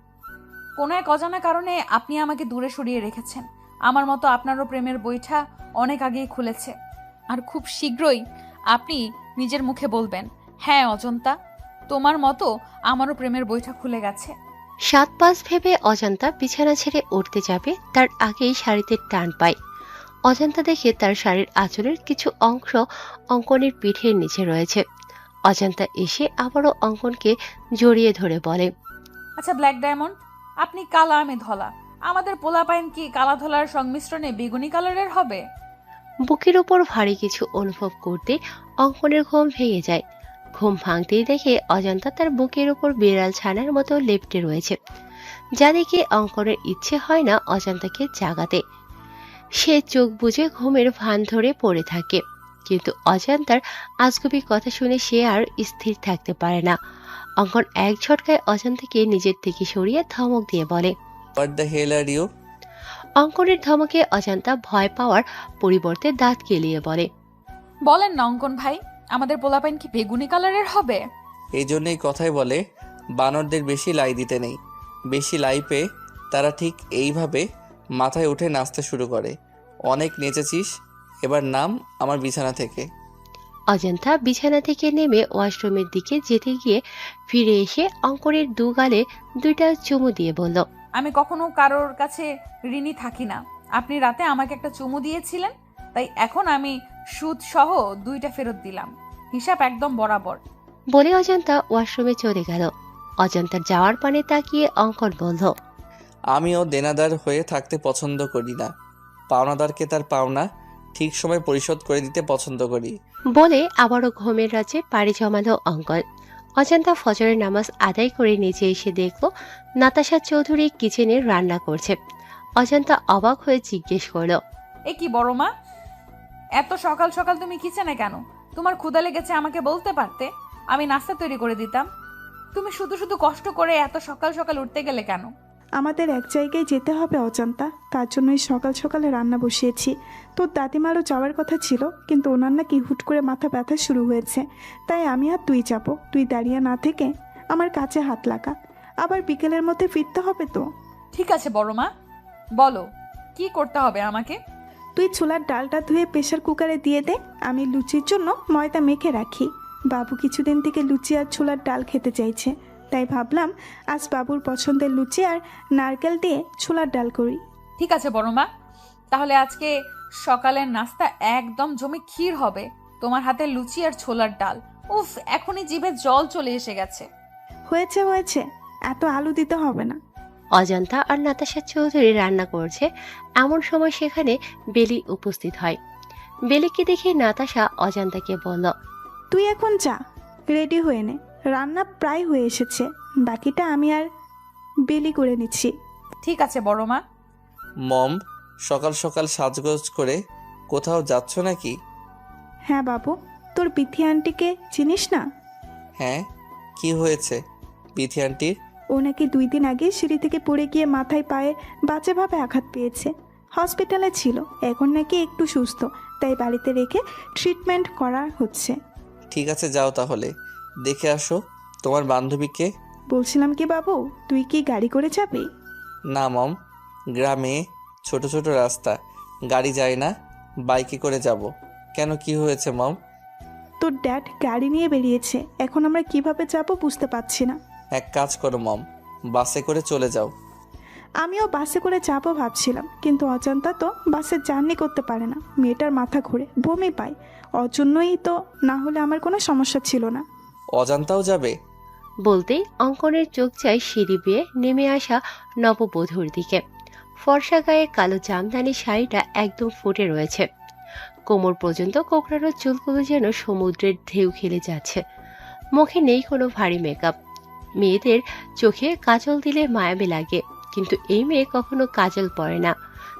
কোনো এক অজানা কারণে আপনি আমাকে দূরে সরিয়ে রেখেছেন। আমার মতো আপনারও প্রেমের বইটা অনেক আগেই খুলেছে, আর খুব শীঘ্রই আপনি নিজের মুখে বলবেন, হ্যাঁ অজন্তা, তোমার মতো আমারও প্রেমের বইটা খুলে গেছে। 7-5 ভেবে অজান্তা বিছানা ছেড়ে উঠতে যাবে, তার আগেই শাড়িতে টান পায়। অজান্তা দেখে তার শাড়ির আঁচলের কিছু অংশ অঙ্কনের পিঠের নিচে রয়েছে। অজান্তা এসে আবারও অঙ্কনকে জড়িয়ে ধরে বলে, আচ্ছা ব্ল্যাক ডায়মন্ড, আপনি কালা আমি ধলা, আমাদের পোলাপাইন কি কালা ধলার সংমিশ্রণে বেগুনি কালারের হবে? বুকের উপর ভারী কিছু অনুভব করতে অঙ্কনের ঘুম ভেঙে যায়। ঘুম ভাঙতেই দেখে অজান্তা তার বুকের উপর বিড়াল ছানার মতো লেপ্টে রয়েছে, যা দেখে অঙ্কনের ইচ্ছে হয় না অজান্তাকে জাগাতে। সে চোখ বুজে ঘুমের ভান ধরে পড়ে থাকে, কিন্তু অজান্তার আজগুবি কথা শুনে সে আর স্থির থাকতে পারে না। অঙ্কন এক ঝটকায় অজান্তাকে নিজের থেকে সরিয়ে ধমক দিয়ে বলে, what the hell are you? অঙ্কনের ধমকে অজান্তা ভয় পাওয়ার পরিবর্তে দাঁত কেলিয়ে বলে, বলেন না অঙ্কন ভাই, আমাদের পোলাপাইন কি বেগুনি কালারের হবে? এই জন্যই কথাই বলে বানরদের বেশি লাই দিতে নেই। বেশি লাই পেয়ে তারা ঠিক এইভাবে মাথায় উঠে নাচতে শুরু করে। অনেক নেচেছিস, এবার নাম আমার বিছানা থেকে। অজান্তা বিছানা থেকে নেমে ওয়াশরুমের দিকে যেতে গিয়ে ফিরে এসে অঙ্কনের দু গালে 2টা চুমু দিয়ে বলল, আমি কখনো কারোর কাছে ঋণী থাকি না। আপনি রাতে আমাকে একটা চুমু দিয়েছিলেন, তাই এখন আমি সুদ সহ 2টা ফেরত দিলাম। হিসাব একদম বরাবর। বলে অজান্তা ওয়াশরুমে চলে গেল। অজান্তার যাওয়ার পানে তাকিয়ে অঙ্কন বলল, আমিও দেনাদার হয়ে থাকতে পছন্দ করি না। পাওনাদারকে তার পাওনা ঠিক সময় পরিশোধ করে দিতে পছন্দ করি। বলে আবারও ঘুমের রাজ্যে পাড়ি জমালো অঙ্কন। অজান্তা ফজরের নামাজ আদায় করে নিচে এসে দেখল নাতাশা চৌধুরী কিচেনে রান্না করছে। অজান্তা অবাক হয়ে জিজ্ঞেস করলো, এ কি বড় মা, এত সকাল সকাল তুমি কিচেনে কেন? তোমার ক্ষুধা লেগেছে আমাকে বলতে পারতে, আমি নাস্তা তৈরি করে দিতাম। তুমি শুধু শুধু কষ্ট করে এত সকাল সকাল উঠতে গেলে কেন? আমাদের এক জায়গায় যেতে হবে অজান্তা, তার জন্যই সকাল সকালে রান্না বসিয়েছি। তোর দাদিমারও যাওয়ার কথা ছিল, কিন্তু ওনার নাকি হুট করে মাথা ব্যথা শুরু হয়েছে, তাই আমি আর তুই যাবো। তুই দাঁড়িয়ে না থেকে আমার কাছে হাত লাগা, আবার বিকেলের মধ্যে ফিরতে হবে তো। ঠিক আছে বড় মা, বলো কি করতে হবে আমাকে? তুই ছোলার ডালটা ধুয়ে প্রেশার কুকারে দিয়ে দে, আমি লুচির জন্য ময়দা মেখে রাখি। বাবু কিছুদিন থেকে লুচি আর ছোলার ডাল খেতে চাইছে, তাই ভাবলাম আজ বাবুর পছন্দের লুচি আর নারকেল দিয়ে ছোলার ডাল করি। ঠিক আছে বড় মা, তাহলে আজকে সকালের নাস্তা একদম জমে ক্ষীর হবে। তোমার হাতে লুচি আর ছোলার ডাল, উফ, এখনই জিভে জল চলে এসে গেছে। হয়েছে হয়েছে, এত আলু দিতে হবে না। অজান্তা আর নাতাশা চৌধুরী রান্না করছে, এমন সময় সেখানে বেলি উপস্থিত হয়। বেলিকে দেখে নাতাশা অজান্তাকে বলল, তুই এখন যা, রেডি হয়ে নে, রান্না প্রায় হয়ে এসেছে, বাকিটা আমি আর বেলি করে নিচ্ছি। ঠিক আছে বড় মা। মম, সকাল সকাল সাজগোজ করে কোথাও যাচ্ছ নাকি? হ্যাঁ বাবু, তোর বিথি আন্টিকে চিনিস না? হ্যাঁ, কি হয়েছে বিথি আন্টির? ও নাকি 2 দিন আগে সিঁড়ি থেকে পড়ে গিয়ে মাথায় পায়ে বাজেভাবে আঘাত পেয়েছে, হসপিটালে ছিল, এখন নাকি একটু সুস্থ, তাই বাড়িতে রেখে ট্রিটমেন্ট করা হচ্ছে। ঠিক আছে, যাও তাহলে, দেখে আসো তোমার বান্ধবীকে। বলছিলাম কি বাবু, তুই কি গাড়ি করে যাবি? না মম, গ্রামে ছোট ছোট রাস্তা, গাড়ি যায় না, বাইকে করে যাব। কেন, কি হয়েছে মম? তোর ড্যাড গাড়ি নিয়ে বেরিয়েছে, এখন আমরা কিভাবে যাব বুঝতে পারছি না। এক কাজ করো মম, বাসে করে চলে যাও। আমিও বাসে করে যাবো ভাবছিলাম, কিন্তু অজান্তা তো বাসে জার্নি করতে পারে না, মেয়েটার মাথা ঘুরে বমি পায়। ওর জন্যই তো, না হলে আমার কোনো সমস্যা ছিল না। অজান্তাও যাবে? বলতেই অঙ্কনের চোখ যায় সিঁড়ি বেয়ে নেমে আসা নববধূর দিকে। ফর্সা গায়ে কালো জামদানি শাড়িটা একদম ফুটে রয়েছে, কোমর পর্যন্ত কোকড়ানো চুলগুলো যেন সমুদ্রের ঢেউ খেলে যাচ্ছে। মুখে নেই কোনো ভারী মেকআপ। মেয়েদের চোখে কাজল দিলে মায়াবী লাগে, কিন্তু এই মেয়ে কখনো কাজল পরে না।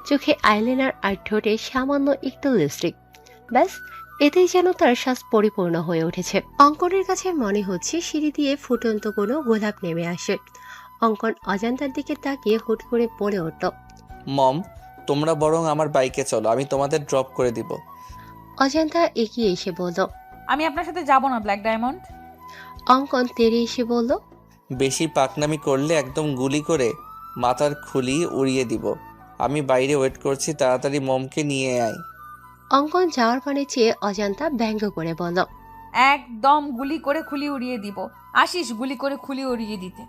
চোখে আইলাইনার আর ঠোঁটে সামান্য একটু লিপস্টিক, ব্যাস এতেই যেন তার শ্বাস পরিপূর্ণ হয়ে উঠেছে। অঙ্কনের কাছে মনে হচ্ছে সিঁড়ি দিয়ে ফুটন্ত কোনো গোলাপ নেমে আসে। অঙ্কন অজান্তার দিকে তাকিয়ে হুট করে বলে উঠল, মম, তোমরা বরং আমার বাইকে চলো, আমি তোমাদের ড্রপ করে দিব। অজান্তা এগিয়ে এসে বলল, আমি আপনার সাথে যাব না ব্ল্যাক ডায়মন্ড। অঙ্কন তেড়ে এসে বলল, বেশি পাকনামি করলে একদম গুলি করে মাথার খুলি উড়িয়ে দিব। আমি বাইরে ওয়েট করছি, তাড়াতাড়ি মমকে নিয়ে আয়। অঙ্কন যাওয়ার পানে চেয়ে অজান্তা ব্যঙ্গ করে বলল, একদম গুলি করে খুলি উড়িয়ে দিব। আসিস গুলি করে খুলি উড়িয়ে দিতে,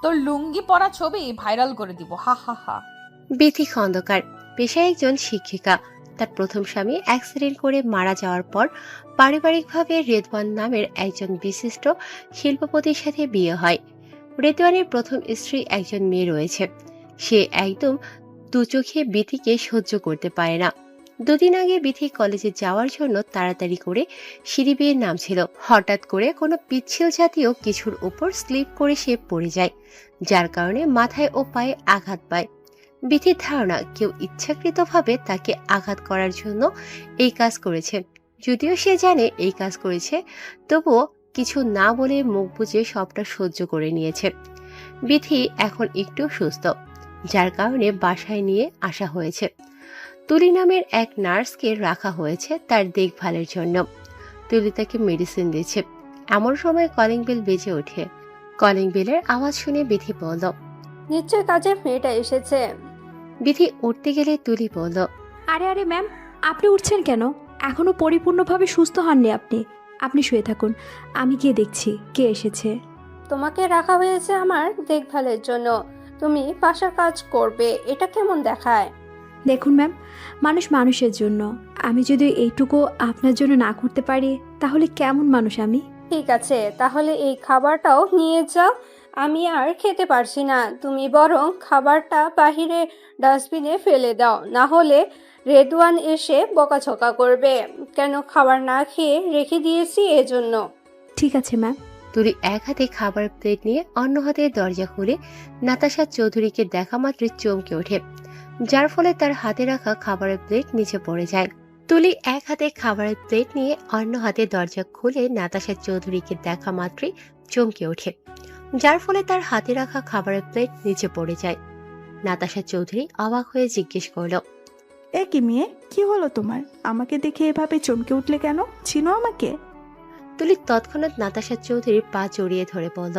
তোর লুঙ্গি পরা ছবি ভাইরাল করে দিব, হা হা হা। বিথি খন্দকার, পেশায় একজন শিক্ষিকা। তার প্রথম স্বামী অ্যাক্সিডেন্ট করে মারা যাওয়ার পর পারিবারিকভাবে রেদওয়ান নামের একজন বিশিষ্ট শিল্পপতির সাথে বিয়ে হয়। রেদওয়ানের প্রথম স্ত্রী একজন মেয়ে রয়েছে। সে একদম দু চোখে বিথিকে সহ্য করতে পারে না। দুদিন আগে বিথি কলেজে যাওয়ার জন্য তাড়াতাড়ি করে সিঁড়ি বেয়ে নামছিল। হঠাৎ করে কোনো পিচ্ছিল জাতীয় কিছুর উপর স্লিপ করে সে পড়ে যায়, যার কারণে মাথায় ও পায়ে আঘাত পায়। বিথির ধারণা কেউ ইচ্ছাকৃতভাবে তাকে আঘাত করার জন্য এই কাজ করেছে। যদিও সে জানে এই কাজ করেছে, তবুও কিছু না বলে মুখ বুজে সবটা সহ্য করে নিয়েছে। বিথি এখন একটু সুস্থ, যার কারণে বাসায় নিয়ে আসা হয়েছে। তুলি নামের এক নার্সকে রাখা হয়েছে তার দেখভালের জন্য। তুলি তাকে মেডিসিন দিচ্ছে। এমন সময় কলিং বেল বেজে ওঠে। কলিং বেলের আওয়াজ শুনে বিথি বলল, নিশ্চয় কাজের মেয়েটা এসেছে। বিথি উঠতে গেলে তুলি বলল, আরে আরে ম্যাম, আপনি উঠছেন কেন? এখনো পরিপূর্ণভাবে সুস্থ হননি আপনি। আপনি শুয়ে থাকুন, আমি গিয়ে দেখছি কে এসেছে। তোমাকে রাখা হয়েছে আমার দেখভালের জন্য, তুমি বাসার কাজ করবে, এটা কেমন দেখায়? দেখুন ম্যাম, মানুষ মানুষের জন্য। আমি যদি এইটুকু আপনার জন্য না করতে পারি তাহলে কেমন মানুষ আমি? ঠিক আছে, তাহলে এই খাবারটাও নিয়ে যাও, আমি আর খেতে পারছি না। তুমি বরং খাবারটা বাহিরে ডাস্টবিনে ফেলে দাও, না হলে রেদওয়ান এসে বকাঝকা করবে। কেন খাবার না খেয়ে রেখে দিয়েছি এজন্য। ঠিক আছে ম্যাম। তুলি এক হাতে খাবার প্লেট নিয়ে অন্য হাতে দরজা খুলে নাতাশা চৌধুরীকে দেখা মাত্রই চমকে ওঠে, যার ফলে তার হাতে রাখা খাবারের প্লেট নিচে পড়ে যায়। তুলি এক হাতে খাবারের প্লেট নিয়ে অন্য হাতে দরজা খুলে নাতাশা চৌধুরীকে দেখা মাত্রই চমকে ওঠে, যার ফলে তার হাতে রাখা খাবারের প্লেট নিচে পড়ে যায়। নাতাশা চৌধুরী অবাক হয়ে জিজ্ঞেস করল, এ কি মেয়ে, কি হলো তোমার? আমাকে দেখে এভাবে চমকে উঠলে কেন? চিনো আমাকে? তুলি তৎক্ষণাৎ নাতাশা চৌধুরীর পা জড়িয়ে ধরে বলল,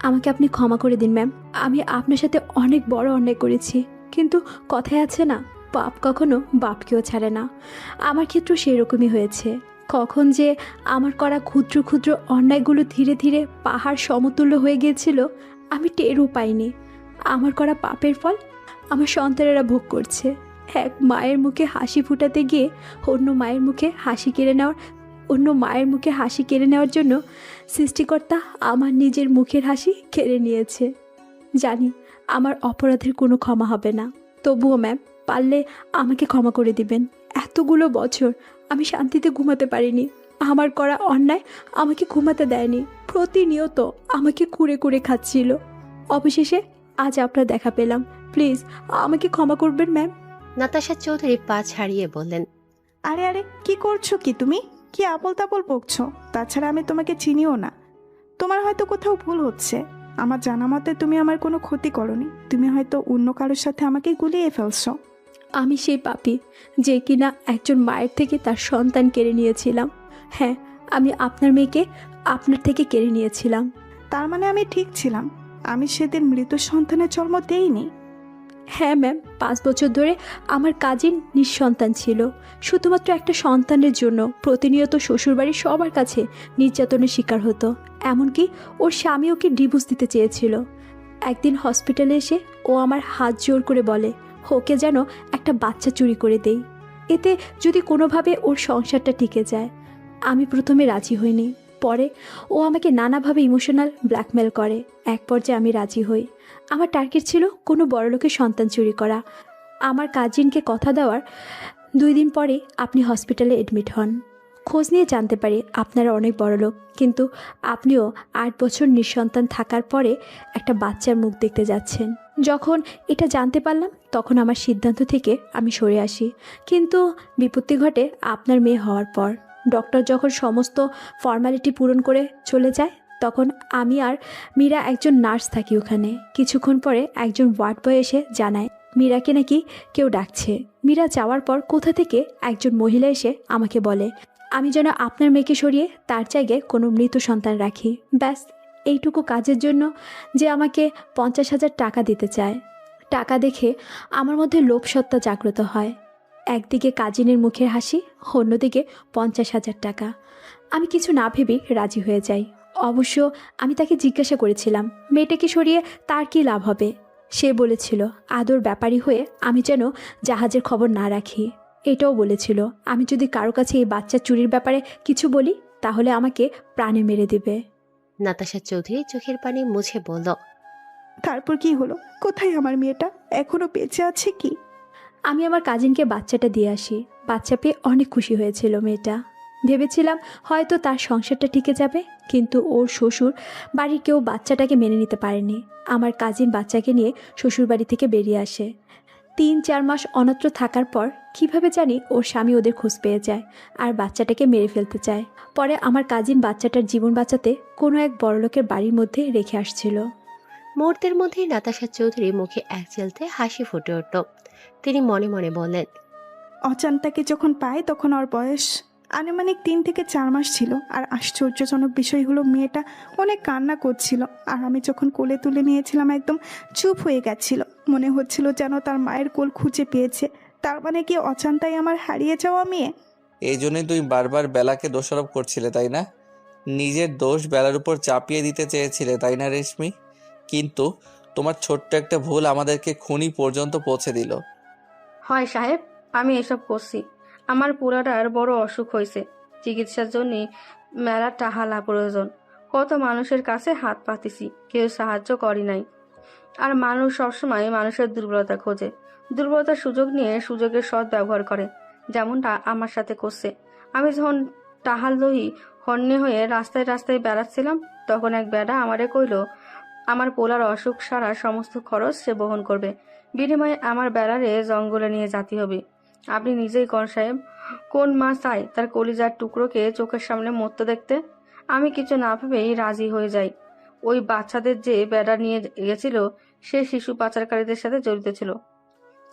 আমাকে আপনি ক্ষমা করে দিন ম্যাম, আমি আপনার সাথে অনেক বড় অন্যায় করেছি, কিন্তু কথায় আছে না, পাপ কখনো বাপকেও ছাড়ে না। আমার ক্ষেত্রেও সেরকমই হয়েছে। কখন যে আমার করা ক্ষুদ্র ক্ষুদ্র অন্যায়গুলো ধীরে ধীরে পাহাড় সমতুল্য হয়ে গিয়েছিল আমি টেরও পাইনি। আমার করা পাপের ফল আমার সন্তানেরা ভোগ করছে। এক মায়ের মুখে হাসি ফুটাতে গিয়ে অন্য মায়ের মুখে হাসি কেড়ে নেওয়ার জন্য সৃষ্টিকর্তা আমার নিজের মুখের হাসি কেড়ে নিয়েছে। জানি আমার অপরাধের কোনো ক্ষমা হবে না, তবুও ম্যাম পারলে আমাকে ক্ষমা করে দিবেন। এতগুলো বছর আমি শান্তিতে ঘুমাতে পারিনি। আমার করা অন্যায় আমাকে ঘুমাতে দেয়নি, প্রতিনিয়ত আমাকে কুরে কুরে খাচ্ছিল। অবশেষে আজ আপনার দেখা পেলাম, প্লিজ আমাকে ক্ষমা করবেন ম্যাম। নাতাশা চৌধুরী পা ছাড়িয়ে বললেন, আরে আরে, কি করছো কি তুমি? কি আবল তাবল বকছো? তাছাড়া আমি তোমাকে চিনিও না। তোমার হয়তো কোথাও ভুল হচ্ছে। আমার জানা মতে তুমি আমার কোনো ক্ষতি করনি। তুমি হয়তো অন্য কারোর সাথে আমাকে গুলিয়ে ফেলছো। আমি সেই পাপী যে কিনা একজন মায়ের থেকে তার সন্তান কেড়ে নিয়েছিলাম। হ্যাঁ, আমি আপনার মেয়েকে আপনার থেকে কেড়ে নিয়েছিলাম। তার মানে আমি ঠিক ছিলাম, আমি সেদিন মৃত সন্তানের জন্ম দেইনি। হ্যাঁ ম্যাম, 5 বছর ধরে আমার কাজিন নিঃসন্তান ছিল। শুধুমাত্র একটা সন্তানের জন্য প্রতিনিয়ত শ্বশুরবাড়ির সবার কাছে নির্যাতনের শিকার হতো। এমনকি ওর স্বামী ওকে ডিভোর্স দিতে চেয়েছিল। একদিন হসপিটালে এসে ও আমার হাত জোর করে বলে ওকে যেন একটা বাচ্চা চুরি করে দেই, এতে যদি কোনোভাবে ওর সংসারটা টিকে যায়। আমি প্রথমে রাজি হইনি, পরে ও আমাকে নানাভাবে ইমোশনাল ব্ল্যাকমেল করে। এক পর্যায়ে আমি রাজি হই। আমার টার্গেট ছিল কোনো বড়লোকের সন্তান চুরি করা। আমার কাজিনকে কথা দেওয়ার 2 দিন পরে আপনি হসপিটালে এডমিট হন। খোঁজ নিয়ে জানতে পারি আপনারা অনেক বড়লোক, কিন্তু আপনিও 8 বছর নিঃসন্তান থাকার পরে একটা বাচ্চার মুখ দেখতে যাচ্ছেন। যখন এটা জানতে পারলাম তখন আমার সিদ্ধান্ত থেকে আমি সরে আসি। কিন্তু বিপত্তি ঘটে আপনার মেয়ে হওয়ার পর। ডক্টর যখন সমস্ত ফর্মালিটি পূরণ করে চলে যায়, তখন আমি আর মীরা একজন নার্স থাকি ওখানে। কিছুক্ষণ পরে একজন ওয়ার্ড বয় এসে জানায় মীরাকে নাকি কেউ ডাকছে। মীরা যাওয়ার পর কোথা থেকে একজন মহিলা এসে আমাকে বলে আমি যেন আপনার মেয়েকে সরিয়ে তার জায়গায় কোনো মৃত সন্তান রাখি। ব্যাস, এইটুকু কাজের জন্য যে আমাকে 50,000 টাকা দিতে চায়। টাকা দেখে আমার মধ্যে লোভসত্তা জাগ্রত হয়। একদিকে কাজিনের মুখের হাসি, অন্যদিকে 50,000 টাকা। আমি কিছু না ভেবেই রাজি হয়ে যাই। অবশ্য আমি তাকে জিজ্ঞাসা করেছিলাম মেয়েটাকে সরিয়ে তার কি লাভ হবে। সে বলেছিল আদর ব্যাপারী হয়ে আমি যেন জাহাজের খবর না রাখি। এটাও বলেছিল আমি যদি কারো কাছে এই বাচ্চা চুরির ব্যাপারে কিছু বলি তাহলে আমাকে প্রাণে মেরে দেবে। নাতাশা চৌধুরী চোখের পানি মুছে বলল, তারপর কি হলো? কোথায় আমার মেয়েটা? এখনো বেঁচে আছে কি? আমি আমার কাজিনকে বাচ্চাটা দিয়ে আসি। বাচ্চা পেয়ে অনেক খুশি হয়েছিল মেয়েটা। ভেবেছিলাম হয়তো তার সংসারটা টিকে যাবে, কিন্তু ওর শ্বশুর বাড়ির কেউ বাচ্চাটাকে মেনে নিতে পারেনি। আমার কাজিন বাচ্চাকে নিয়ে শ্বশুর বাড়ি থেকে বেরিয়ে আসে। 3-4 মাস অন্যত্র থাকার পর কিভাবে জানি ওর স্বামী ওদের খোঁজ পেয়ে যায় আর বাচ্চাটাকে মেরে ফেলতে চায়। পরে আমার কাজিন বাচ্চাটার জীবন বাঁচাতে কোনো এক বড়লোকের বাড়ির মধ্যে রেখে আসছিল। মুহূর্তের মধ্যেই নাতাশা চৌধুরী মুখে এক চেলতে হাসি ফুটে উঠল। তিনি মনে মনে বললেন, অচান্তাকে যখন পাই তখন ওর বয়স আনুমানিক 3 থেকে 4 মাস ছিল। আর আশ্চর্যজনক বিষয় হলো মেয়েটা অনেক কান্না করছিল, আর আমি যখন কোলে তুলে নিয়েছিলাম একদম চুপ হয়ে গেছিল। মনে হচ্ছিল যেন তার মায়ের কোল খুঁজে পেয়েছে। তার মানে কি অচান্তাই আমার হারিয়ে যাওয়া মেয়ে? এই জন্যই তুমি বারবার বেলাকে দোষারোপ করছিলে, তাই না? নিজের দোষ বেলার উপর চাপিয়ে দিতে চেয়েছিলে, তাই না রেশমি? কিন্তু তোমার ছোট্ট একটা ভুল আমাদেরকে খুনি পর্যন্ত পৌঁছে দিল। হয় সাহেব, আমি এসব করছি। আমার পুরাটার বড় অসুখ হয়েছে, চিকিৎসার জন্য মেলা টাহালা প্রয়োজন। কত মানুষের কাছে হাত পাতিছি, কেউ সাহায্য করি নাই। আর মানুষ সবসময় মানুষের দুর্বলতা খোঁজে, দুর্বলতার সুযোগ নিয়ে সুযোগের সৎ ব্যবহার করে, যেমনটা আমার সাথে করছে। আমি যখন টাহাল দহি হন্যে হয়ে রাস্তায় রাস্তায় বেড়াচ্ছিলাম, তখন এক বেড়া আমারে কইল আমার পোলার অসুখ সারার সমস্ত খরচ সে বহন করবে, বিনিময়ে আমার বেড়ারে জঙ্গলে নিয়ে যেতে হবে। আপনি নিজেই কোন সাহেব, কোন মা চায় তার কলিজার টুকরোকে চোখের সামনে মরতে দেখতে? আমি কিছু না ভেবেই রাজি হয়ে যাই। ওই বাচ্চাদের যে বেড়া নিয়ে গেছিল সে শিশু পাচারকারীদের সাথে জড়িত ছিল।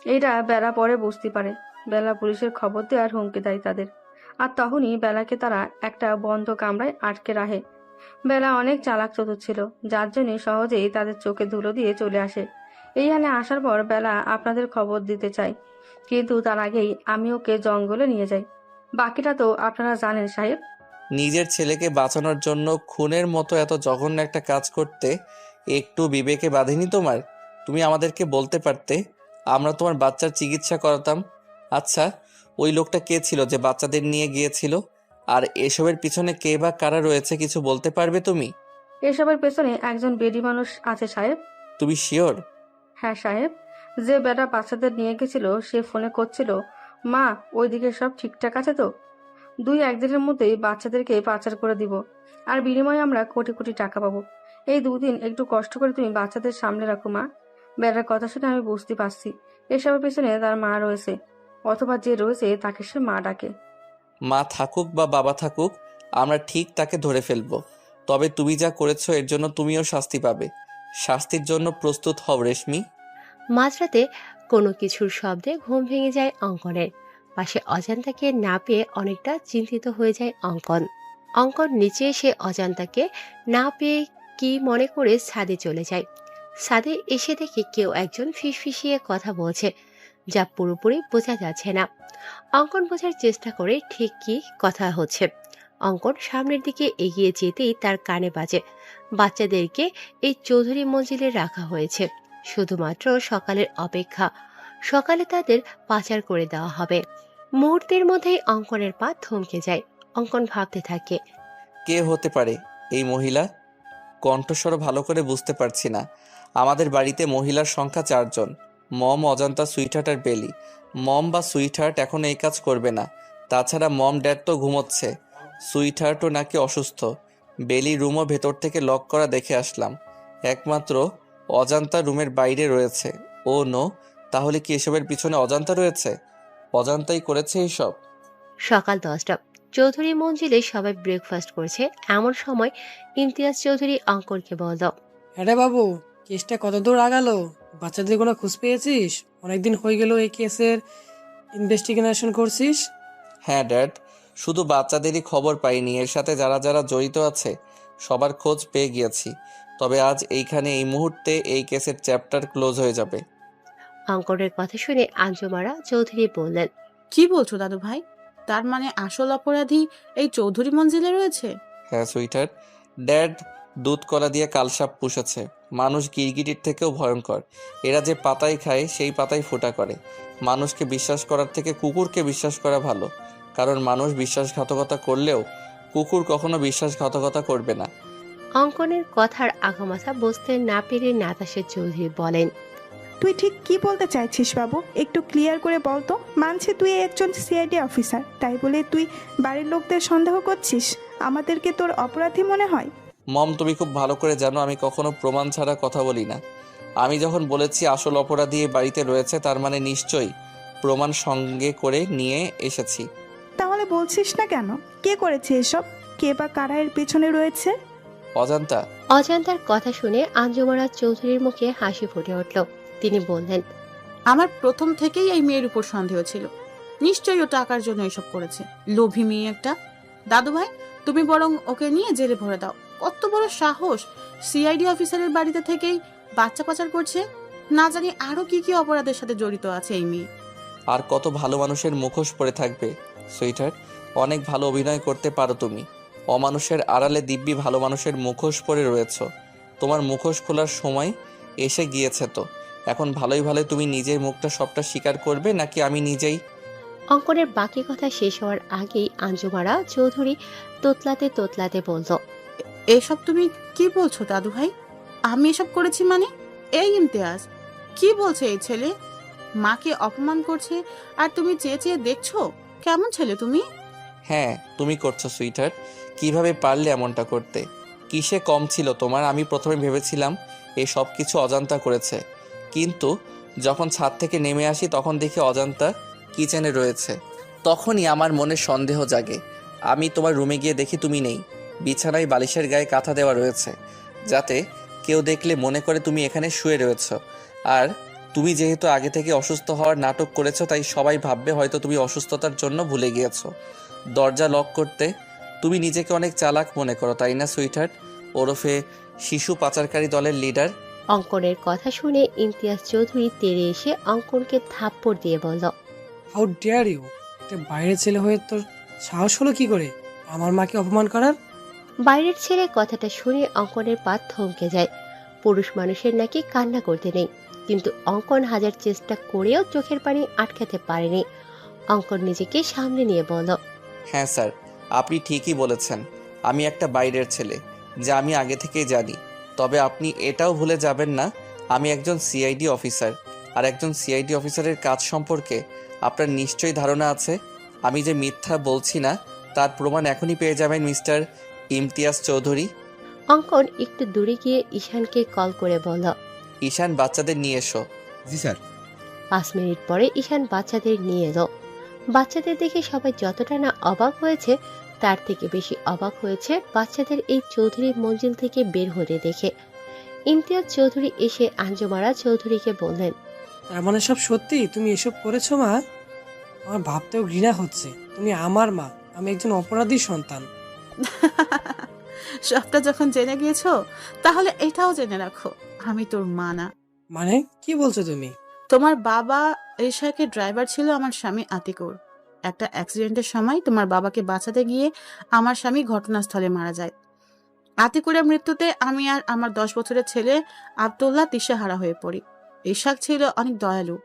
এইটা বেলা পরে বুঝতে পারে। বেলা পুলিশের খবর দেওয়ার হুমকি দেয় তাদের। আর তখনই বেলাকে তারা একটা বন্ধ কামরায় আটকে রাখে। বেলা অনেক চালাক চতুর ছিল, যার জন্য সহজেই তাদের চোখে ধুলো দিয়ে চলে আসে। এইখানে আসার পর বেলা আপনাদের খবর দিতে চাই, কিন্তু তার আগেই আমি ওকে জঙ্গলে নিয়ে যাই। বাকিটা তো আপনারা জানেন সাহেব। নিজের ছেলেকে বাঁচানোর জন্য খুনের মতো এত জঘন্য একটা কাজ করতে একটু বিবেকে বাঁধেনি তোমার? তুমি আমাদেরকে বলতে পারতে, আমরা তোমার বাচ্চার চিকিৎসা করাতাম। আচ্ছা, ওই লোকটা কে ছিল যে বাচ্চাদের নিয়ে গিয়েছিল? আর এসবের পিছনে কে বা কারা রয়েছে কিছু বলতে পারবে তুমি? এসবের পেছনে একজন বেডি মানুষ আছে সাহেব। তুমি শিওর? হ্যাঁ সাহেব, যে বেটা বাচ্চাদের নিয়ে গেছিল সে ফোনে করছিল, মা ওইদিকে সব ঠিকঠাক আছে তো? 2-1 দিনের মধ্যেই বাচ্চাদেরকে পাচার করে দিব, আর বিনিময়ে আমরা কোটি কোটি টাকা পাবো। এই 2 দিন একটু কষ্ট করে তুমি বাচ্চাদের সামনে রাখো মা। বেটার কথা শুনে আমি বুঝতে পারছি এসবের পেছনে তার মা রয়েছে, অথবা যে রয়েছে তাকে সে মা ডাকে। মা থাকুক বা বাবা থাকুক, আমরা ঠিক তাকে ধরে ফেলবো। তবে তুমি যা করেছো এর জন্য তুমিও শাস্তি পাবে। শাস্তির জন্য প্রস্তুত হও রেশমি। মাঝরাতে কোনো কিছুর শব্দে ঘুম ভেঙে যায় অঙ্কনের। পাশে অজান্তাকে না পেয়ে অনেকটা চিন্তিত হয়ে যায় অঙ্কন। অঙ্কন নিচে এসে অজান্তাকে না পেয়ে কি মনে করে ছাদে চলে যায়। ছাদে এসে দেখে কেউ একজন ফিসফিসিয়ে কথা বলছে, যা পুরোপুরি বোঝা যাচ্ছে না। অঙ্কন বোঝার চেষ্টা করে ঠিক কি কথা হচ্ছে। অঙ্কন সামনের দিকে এগিয়ে যেতেই তার কানে বাজে, বাচ্চাদেরকে এই চৌধুরী মঞ্জিলে রাখা হয়েছে শুধুমাত্র সকালের অপেক্ষা, সকালে তাদের পাচার করে দেওয়া হবে। মুহূর্তের মধ্যেই অঙ্কনের পা থমকে যায়। অঙ্কন ভাবতে থাকে, কে হতে পারে এই মহিলা? কণ্ঠস্বর ভালো করে বুঝতে পারছি না। আমাদের বাড়িতে মহিলার সংখ্যা 4 জন, মম, অজান্তা, সুইটহার্ট আর বেলি। মম বা সুইটহার্ট এখন এই কাজ করবে না। তাছাড়া মম ড্যাড তো ঘুমোচ্ছে, সুইটহার্টও নাকি অসুস্থ। বেলি রুমও ভেতর থেকে লক করা দেখে আসলাম। একমাত্র অজান্তা রুমের বাইরে রয়েছে। ও নো, তাহলে কি এসবের পিছনে অজান্তা রয়েছে? অজান্তাই করেছে এইসব। সকাল 10টা। চৌধুরী মঞ্জিলে সবাই ব্রেকফাস্ট করছে। এমন সময় ইমতিয়াজ চৌধুরী অঙ্কনকে বলল, হ্যাঁ বাবু, কেসটা কত দূর আগালো? বাচ্চাদের কোনো খোঁজ পেয়েছিস? অনেকদিন হয়ে গেল এই কেসের ইনভেস্টিগেশন করছিস। হ্যাঁ ড্যাড, শুধু বাচ্চাদেরই খবর পাইনি, এর সাথে যারা যারা জড়িত আছে সবার খোঁজ পেয়ে গিয়েছি। তবে আজ এইখানে এই মুহূর্তে এই কেসের চ্যাপ্টার ক্লোজ হয়ে যাবে। অঙ্কনের কথা শুনে আঞ্জুমারা চৌধুরী বললেন, কি বলছো দাদু ভাই? তার মানে আসল অপরাধী এই চৌধুরী মঞ্জিলে রয়েছে? হ্যাঁ সুইটহার্ট, ড্যাড দুধ কলা দিয়ে কালসাপ পুষেছে। মানুষ গিরগিটির থেকেও ভয়ঙ্কর। এরা যে পাতায় খায় সেই পাতায় ফোঁটা করে। মানুষকে বিশ্বাস করার থেকে কুকুরকে বিশ্বাস করা ভালো, কারণ মানুষ বিশ্বাসঘাতকতা করলেও কুকুর কখনো বিশ্বাসঘাতকতা করবে না। অঙ্কনের কথার আগামাথা বুঝতে না পেরে নাতাশা চৌধুরী বলেন, তুই ঠিক কি বলতে চাইছিস বাবু? একটু ক্লিয়ার করে বল তো। মানছি তুই একজন সিআইডি অফিসার, তাই বলে তুই বাড়ির লোকদের সন্দেহ করছিস? আমাদেরকে তোর অপরাধী মনে হয়? মম, তুমি খুব ভালো করে জানো আমি কখনো প্রমাণ ছাড়া কথা বলি না। আমি যখন বলেছি আসল অপরাধী এই বাড়িতে রয়েছে, তার মানে নিশ্চয়ই প্রমাণ সঙ্গে করে নিয়ে এসেছি। তাহলে বলছিস না কেন? কে করেছে এসব? কে বা কারা এর পেছনে রয়েছে? অজান্তা। অজান্তার কথা শুনে আঞ্জুমারা চৌধুরীর মুখে হাসি ফুটে উঠল। তিনি বললেন, আমার প্রথম থেকেই এই মেয়ের উপর সন্দেহ ছিল। নিশ্চয়ই ও টাকার জন্য এসব করেছে। লোভী মেয়ে একটা। দাদু ভাই, তুমি বরং ওকে নিয়ে জেলে ভরে দাও। কত বড় সাহস! সিআইডি অফিসারের বাড়িতে থেকেই বাচ্চা পাচার করছে। না জানি আরো কি কি অপরাধের সাথে জড়িত আছে এই মেয়ে। আর কত ভালো মানুষের মুখোশ পরে থাকবে সুইটহার্ট। অনেক ভালো অভিনয় করতে পারো তুমি। অমানুষের আড়ালে দিব্যি ভালো মানুষের মুখোশ পরে রয়েছ। তোমার মুখোশ খোলার সময় এসে গিয়েছে তো। এখন ভালোই ভালোই তুমি নিজের মুখটা সবটা স্বীকার করবে, নাকি আমি নিজেই? অঙ্কনের বাকি কথা শেষ হওয়ার আগেই আঞ্জুমারা চৌধুরী তোতলাতে তোতলাতে বলল, এসব তুমি কি বলছো দাদু ভাই? আমি এসব করেছি মানে? এই ইমতিয়াজ, কি বলছে এই ছেলে? মাকে অপমান করছে আর তুমি চেয়ে চেয়ে দেখছো? কেমন ছেলে তুমি? হ্যাঁ তুমি করছো সুইটহার্ট। কিভাবে পারলে এমনটা করতে? কিসে কম ছিল তোমার? আমি প্রথমে ভেবেছিলাম এই সব কিছু অজান্তা করেছে, কিন্তু যখন ছাদ থেকে নেমে আসি তখন দেখি অজান্তা কিচেনে রয়েছে। তখনই আমার মনে সন্দেহ জাগে। আমি তোমার রুমে গিয়ে দেখি তুমি নেই। বিছানায় বালিশের গায়ে কাঁথা দেওয়া রয়েছে, যাতে কেউ দেখলে মনে করে তুমি এখানে শুয়ে রয়েছ। আর তুমি যেহেতু আগে থেকে অসুস্থ হওয়ার নাটক করেছো, তাই সবাই ভাববে হয়তো তুমি অসুস্থতার জন্য ভুলে গিয়েছো দরজা লক করতে। তুমি নিজেকে অনেক চালাক মনে করো, তাই না সুইটহার্ট, ওরফে শিশু পাচারকারী দলের লিডার? অঙ্কনের কথা শুনে ইমতিয়াজ চৌধুরী তেড়ে এসে অঙ্কনকে থাপ্পড় দিয়ে বলল, হাউ ডেয়ার ইউ! একটা বাইরের ছেলে হয়ে তোর সাহস হলো কি করে আমার মাকে অপমান করার? বাইরের ছেলে কথাটা শুনে অঙ্কনের পা থমকে যায়। পুরুষ মানুষের নাকি কান্না করতে নেই, কিন্তু অঙ্কন হাজার চেষ্টা করেও চোখের পানি আটকাতে পারেনি। অঙ্কন নিজেকে সামনে নিয়ে বলল, হ্যাঁ স্যার, আপনি ঠিকই বলেছেন। আমি একটা বাইরের ছেলে, যা আমি আগে থেকেই জানি। তবে আপনি এটাও ভুলে যাবেন না, আমি একজন সিআইডি অফিসার। আর একজন সিআইডি অফিসারের কাজ সম্পর্কে আপনার নিশ্চয়ই ধারণা আছে। আমি যে মিথ্যা বলছি না তার প্রমাণ এখনই পেয়ে যাবেন মিস্টার ইমতিয়াজ চৌধুরী। অঙ্কন একটু দূরে গিয়ে ঈশানকে কল করে বলল, ঈশান, বাচ্চাদের নিয়ে এসো। জি স্যার। 5 মিনিট পরে ঈশান বাচ্চাদের নিয়ে এলো। বাচ্চাদের দেখে সবাই যতটা না অবাক হয়েছে, তার থেকে বেশি অবাক হয়েছে বাচ্চাদের এই চৌধুরী মঞ্জিল থেকে বের হতে দেখে। ইমতিয়াজ চৌধুরী এসে আঞ্জুমারা চৌধুরীকে বললেন, তার মানে সব সত্যি? তুমি এসব করেছো মা? আমার ভাবতেও ঘৃণা হচ্ছে। তুমি আমার মা, আমি একজন অপরাধী সন্তান। সবটা যখন জেনে গিয়েছো তাহলে এটাও জেনে রাখো, আমি তোর মা না। মানে কি বলছো তুমি? তোমার বাবা এশাকের ড্রাইভার ছিল আমার স্বামী আতিকুর। একটা অ্যাক্সিডেন্টের সময় তোমার বাবাকে বাঁচাতে গিয়ে আমার স্বামী ঘটনাস্থলে মারা যায়। আতিকুরের মৃত্যুতে আমি আর আমার 10 বছরের ছেলে আব্দুল্লাহ দিশেহারা হয়ে পড়ি। ইশাক ছিল অনেক দয়ালু।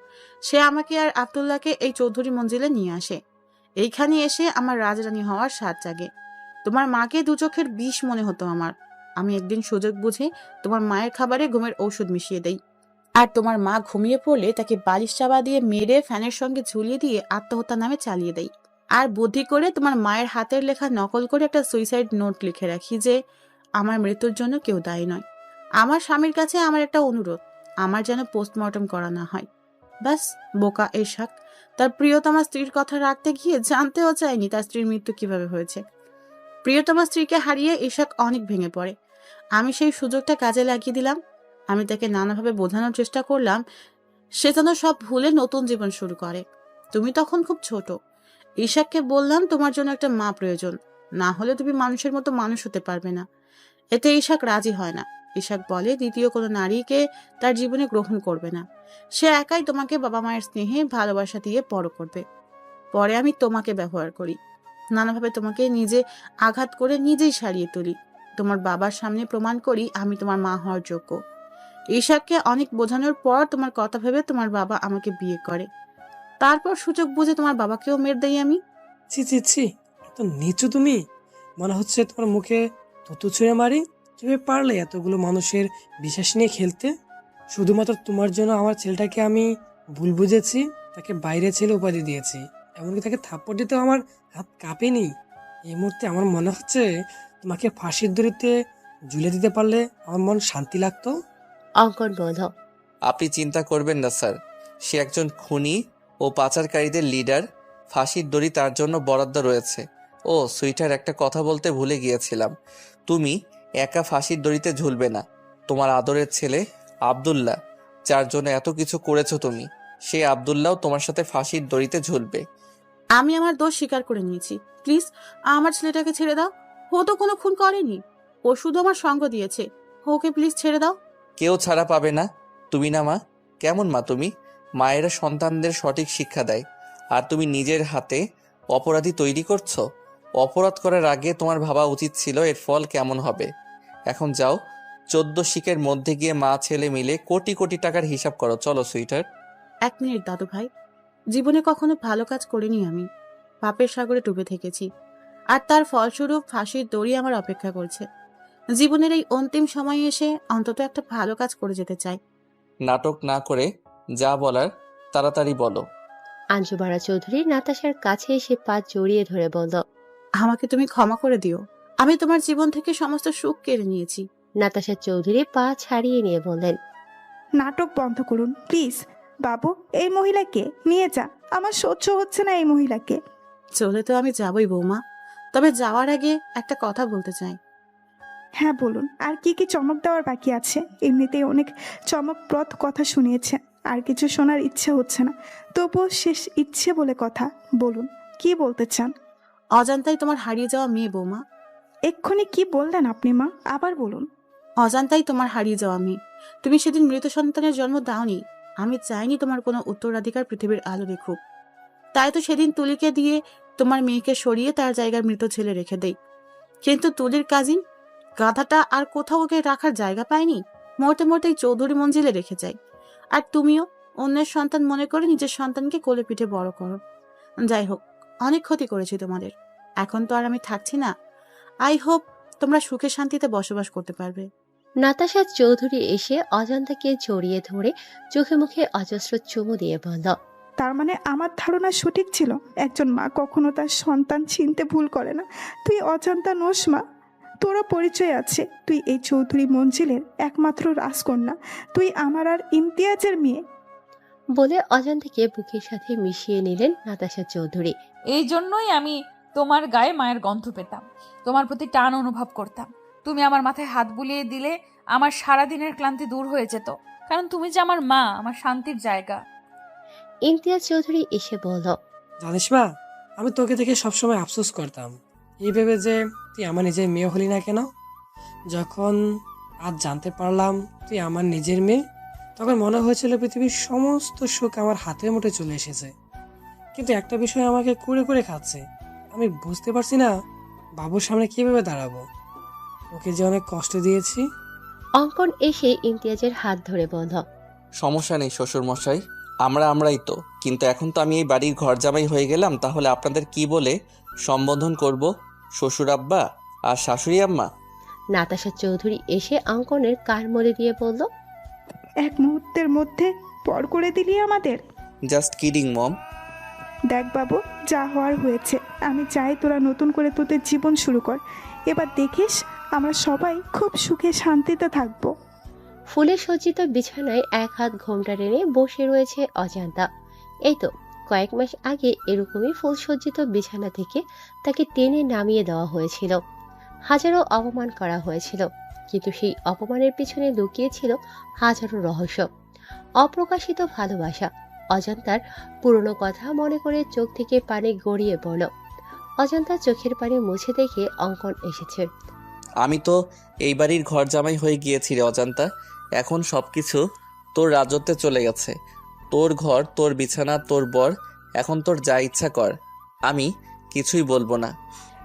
সে আমাকে আর আব্দুল্লাহকে এই চৌধুরী মঞ্জিলে নিয়ে আসে। এইখানে এসে আমার রাজরানী হওয়ার স্বাদ জাগে। তোমার মাকে দু চোখের বিষ মনে হতো আমার। আমি একদিন সুযোগ বুঝে তোমার মায়ের খাবারে ঘুমের ঔষধ মিশিয়ে দেই, আর তোমার মা ঘুমিয়ে পড়লে তাকে বালিশ চাপা দিয়ে মেরে ফ্যানের সঙ্গে ঝুলিয়ে দিয়ে আত্মহত্যা নামে চালিয়ে দেই। আর বুদ্ধি করে তোমার মায়ের হাতের লেখা নকল করে একটা সুইসাইড নোট লিখে রাখি যে আমার মৃত্যুর জন্য কেউ দায়ী নয়। আমার স্বামীর কাছে আমার একটা অনুরোধ, আমার যেন পোস্টমর্টম করা না হয়। ব্যাস, বোকা এশাক তার প্রিয়তমা স্ত্রীর কথা রাখতে গিয়ে জানতেও চায়নি তার স্ত্রীর মৃত্যু কিভাবে হয়েছে। প্রিয়তমা স্ত্রীকে হারিয়ে ইশাক অনেক ভেঙে পড়ে। আমি সেই সুযোগটা কাজে লাগিয়ে দিলাম। আমি তাকে নানাভাবে বোঝানোর চেষ্টা করলাম সে যেন সব ভুলে নতুন জীবন শুরু করে। তুমি তখন খুব ছোট। ইশাককে বললাম তোমার জন্য একটা মা প্রয়োজন, না হলে তুমি মানুষের মতো মানুষ হতে পারবে না। এতে ইশাক রাজি হয় না। ইশাক বলে দ্বিতীয় কোনো নারীকে তার জীবনে গ্রহণ করবে না। সে একাই তোমাকে বাবা মায়ের স্নেহে ভালোবাসা দিয়ে বড় করবে। পরে আমি তোমাকে ব্যবহার করি, নানাভাবে তোমাকে নিজে আঘাত করে নিজেই সারিয়ে তুলি। তোমার বাবার সামনে প্রমাণ করি আমি তোমার মা হওয়ার যোগ্য। ইশাককে অনেক বোঝানোর পর তোমার কথা ভেবে তোমার বাবা আমাকে বিয়ে করে। তারপর সুযোগ বুঝে তোমার বাবাকেও মেরে দেই আমি। ছি ছি ছি, এত নিচু তুমি! মনে হচ্ছে তোমার মুখে থুতু ছুঁড়ে মারি। কিভাবে পারলে এতগুলো মানুষের বিশ্বাস নিয়ে খেলতে? শুধুমাত্র তোমার জন্য আমার ছেলেটাকে আমি ভুল বুঝেছি, তাকে বাইরে ছেলে উপাধি দিয়েছি, এমনকি তাকে থাপ্পড় দিতেও আমার হাত কাঁপেনি। এই মুহূর্তে আমার মনে হচ্ছে তোমাকে ফাঁসির দড়িতে ঝুলে দিতে পারলে আমার মন শান্তি লাগতো। অঙ্কন বলল, আপনি চিন্তা করবেন না স্যার, সে একজন খুনি ও পাচারকারীদের লিডার। ফাঁসির দড়ি তার জন্য বরাদ্দ রয়েছে। ও সুইটার, একটা কথা বলতে ভুলে গিয়েছিলাম, তুমি একা ফাঁসির দড়িতে ঝুলবে না। তোমার আদরের ছেলে আব্দুল্লাহ, যার জন্য এত কিছু করেছো তুমি, সে আব্দুল্লাহও তোমার সাথে ফাঁসির দড়িতে ঝুলবে। আমি আমার দোষ স্বীকার করে নিয়েছি। প্লিজ আমার ছেলেটাকে ছেড়ে দাও। ও তো কোনো খুন করেনি, ও শুধু আমার সঙ্গ দিয়েছে। ওকে প্লিজ ছেড়ে দাও। কেউ ছাড়া পাবে না। তুমি না মা? কেমন মা তুমি? মায়েরা সন্তানদের সঠিক শিক্ষা দেয়, আর তুমি নিজের হাতে অপরাধী তৈরি করছো। অপরাধ করার আগে তোমার ভাবা উচিত ছিল এর ফল কেমন হবে। এখন যাও, 14 শিকের মধ্যে গিয়ে মা ছেলে মিলে কোটি কোটি টাকার হিসাব করো। চলো সুইটার। 1 মিনিট দাদু ভাই, জীবনে কখনো ভালো কাজ করিনি আমি। পাপের সাগরে ডুবে থেকেছি, আর তার ফলস্বরূপ ফাঁসির দড়ি আমার অপেক্ষা করছে। জীবনের এই অন্তিম সময়ে এসে অন্তত একটা ভালো কাজ করে যেতে চাই। নাটক না করে যা বলার তাড়াতাড়ি বলো। আঞ্জুমারা চৌধুরী নাতাশার কাছে এসে পা জড়িয়ে ধরে বলল, আমাকে তুমি ক্ষমা করে দিও। আমি তোমার জীবন থেকে সমস্ত সুখ কেড়ে নিয়েছি। নাতাশা চৌধুরী পা ছাড়িয়ে নিয়ে বললেন, নাটক বন্ধ করুন প্লিজ। বাবু, এই মহিলাকে নিয়ে যা, আমার সহ্য হচ্ছে না এই মহিলাকে। চলে তো আমি যাবই বৌমা, তবে যাওয়ার আগে একটা কথা বলতে চাই। হ্যাঁ বলুন, আর কি কি চমক দেওয়ার বাকি আছে? এমনিতেই অনেক চমকপ্রদ কথা শুনিয়েছেন, আর কিছু শোনার ইচ্ছে হচ্ছে না। তবুও শেষ ইচ্ছে বলে কথা, বলুন কি বলতে চান। অজান্তাই তোমার হারিয়ে যাওয়া মেয়ে বৌমা। এক্ষুনি কি বললেন আপনি মা? আবার বলুন। অজান্তাই তোমার হারিয়ে যাওয়া মেয়ে। তুমি সেদিন মৃত সন্তানের জন্ম দাওনি। আমি চাইনি তোমার কোনো উত্তরাধিকার পৃথিবীর আলো দেখুক। তাই তো সেদিন তুলিকে দিয়ে তোমার মেয়েকে সরিয়ে তার জায়গার মৃত ছেলে রেখে দেই। কিন্তু তুলির কাজিন গাধাটা আর কোথাও ওকে রাখার জায়গা পায়নি, মরতে মরতেই চৌধুরী মঞ্জিলে রেখে যায়। আর তুমিও অন্যের সন্তান মনে করে নিজের সন্তানকে কোলে পিঠে বড় করো। যাই হোক, অনেক ক্ষতি করেছি তোমাদের। এখন তো আর আমি থাকছি না। আই হোপ তোমরা সুখে শান্তিতে বসবাস করতে পারবে। নাতাশা চৌধুরী এসে অজান্তাকে জড়িয়ে ধরে চোখে মুখে অজস্র চুমু দিয়ে বলল, তার মানে আমার ধারণা সঠিক ছিল, একজন মা কখনো তার সন্তান চিনতে ভুল করে না। তুই অজান্তা নোস মা, তোরা পরিচয় আছে। তুই এই চৌধুরী মঞ্জিলের একমাত্র রাজকন্যা। তুই আমার আর ইমতিয়াজের মেয়ে। বলে অজান্তাকে বুকের সাথে মিশিয়ে নিলেন নাতাশা চৌধুরী। এই জন্যই আমি তোমার গায়ে মায়ের গন্ধ পেতাম, তোমার প্রতি টান অনুভব করতাম। তুমি আমার মাথায় হাত বুলিয়ে দিলে আমার সারা দিনের ক্লান্তি দূর হয়ে যেত, কারণ তুমি যে আমার মা, আমার শান্তির জায়গা। ইমতিয়াজ চৌধুরী এসে বলল, জানিস মা, আমি তোকে দেখে সবসময় আফসোস করতাম এই ভেবে যে তুই আমার নিজের মেয়ে হলি না কেন। যখন আজ জানতে পারলাম তুই আমার নিজের মেয়ে, তখন মনে হয়েছিল পৃথিবীর সমস্ত সুখ আমার হাতের মুঠে চলে এসেছে। কিন্তু একটা বিষয় আমাকে কুড়ে কুড়ে খাচ্ছে। আমি বুঝতে পারছি না বাবুর সামনে কিভাবে দাঁড়াবো। ওকে যে অনেক কষ্ট দিয়েছি। অঙ্কন এসে ইমতিয়াজের হাত ধরে বলল, সমস্যা নেই শ্বশুরমশাই, আমরাই তো। কিন্তু এখন তো আমি এই বাড়ির ঘর জামাই হয়ে গেলাম, তাহলে আপনাদের কি বলে সম্বোধন করব? শ্বশুর আব্বা আর শাশুড়ি আম্মা? নাতাশা চৌধুরী এসে অঙ্কনের কান মলে দিয়ে বলল, এক মুহূর্তের মধ্যে পর করে দিলি আমাদের। জাস্ট কিডিং মম। দেখ বাবু, যা হওয়ার হয়েছে। আমি চাই তোরা নতুন করে তোদের জীবন শুরু কর। এবার দেখিস আমরা সবাই খুব সুখে শান্তিতে থাকবো। ফুলে সজ্জিত বিছানায় এক হাত ঘোমটা টেনে বসে রয়েছে অজান্তা। এই তো কয়েক মাস আগে এরকমই ফুল সজ্জিত বিছানা থেকে তাকে টেনে নামিয়ে দেওয়া হয়েছিল। হাজারো অপমান করা হয়েছিল, কিন্তু সেই অপমানের পিছনে লুকিয়েছিল হাজারো রহস্য, অপ্রকাশিত ভালোবাসা। অজান্তার পুরনো কথা মনে করে চোখ থেকে পানি গড়িয়ে পড়ল। অজান্তার চোখের পানি মুছে দেখে অঙ্কন এসেছে। আমি তো এই বাড়ির ঘর জামাই হয়ে গিয়েছি রে অজান্তা। এখন সবকিছু তোর রাজত্বে চলে গেছে। তোর ঘর, তোর বিছানা, তোর বর। এখন তোর যা ইচ্ছা কর, আমি কিছুই বলবো না।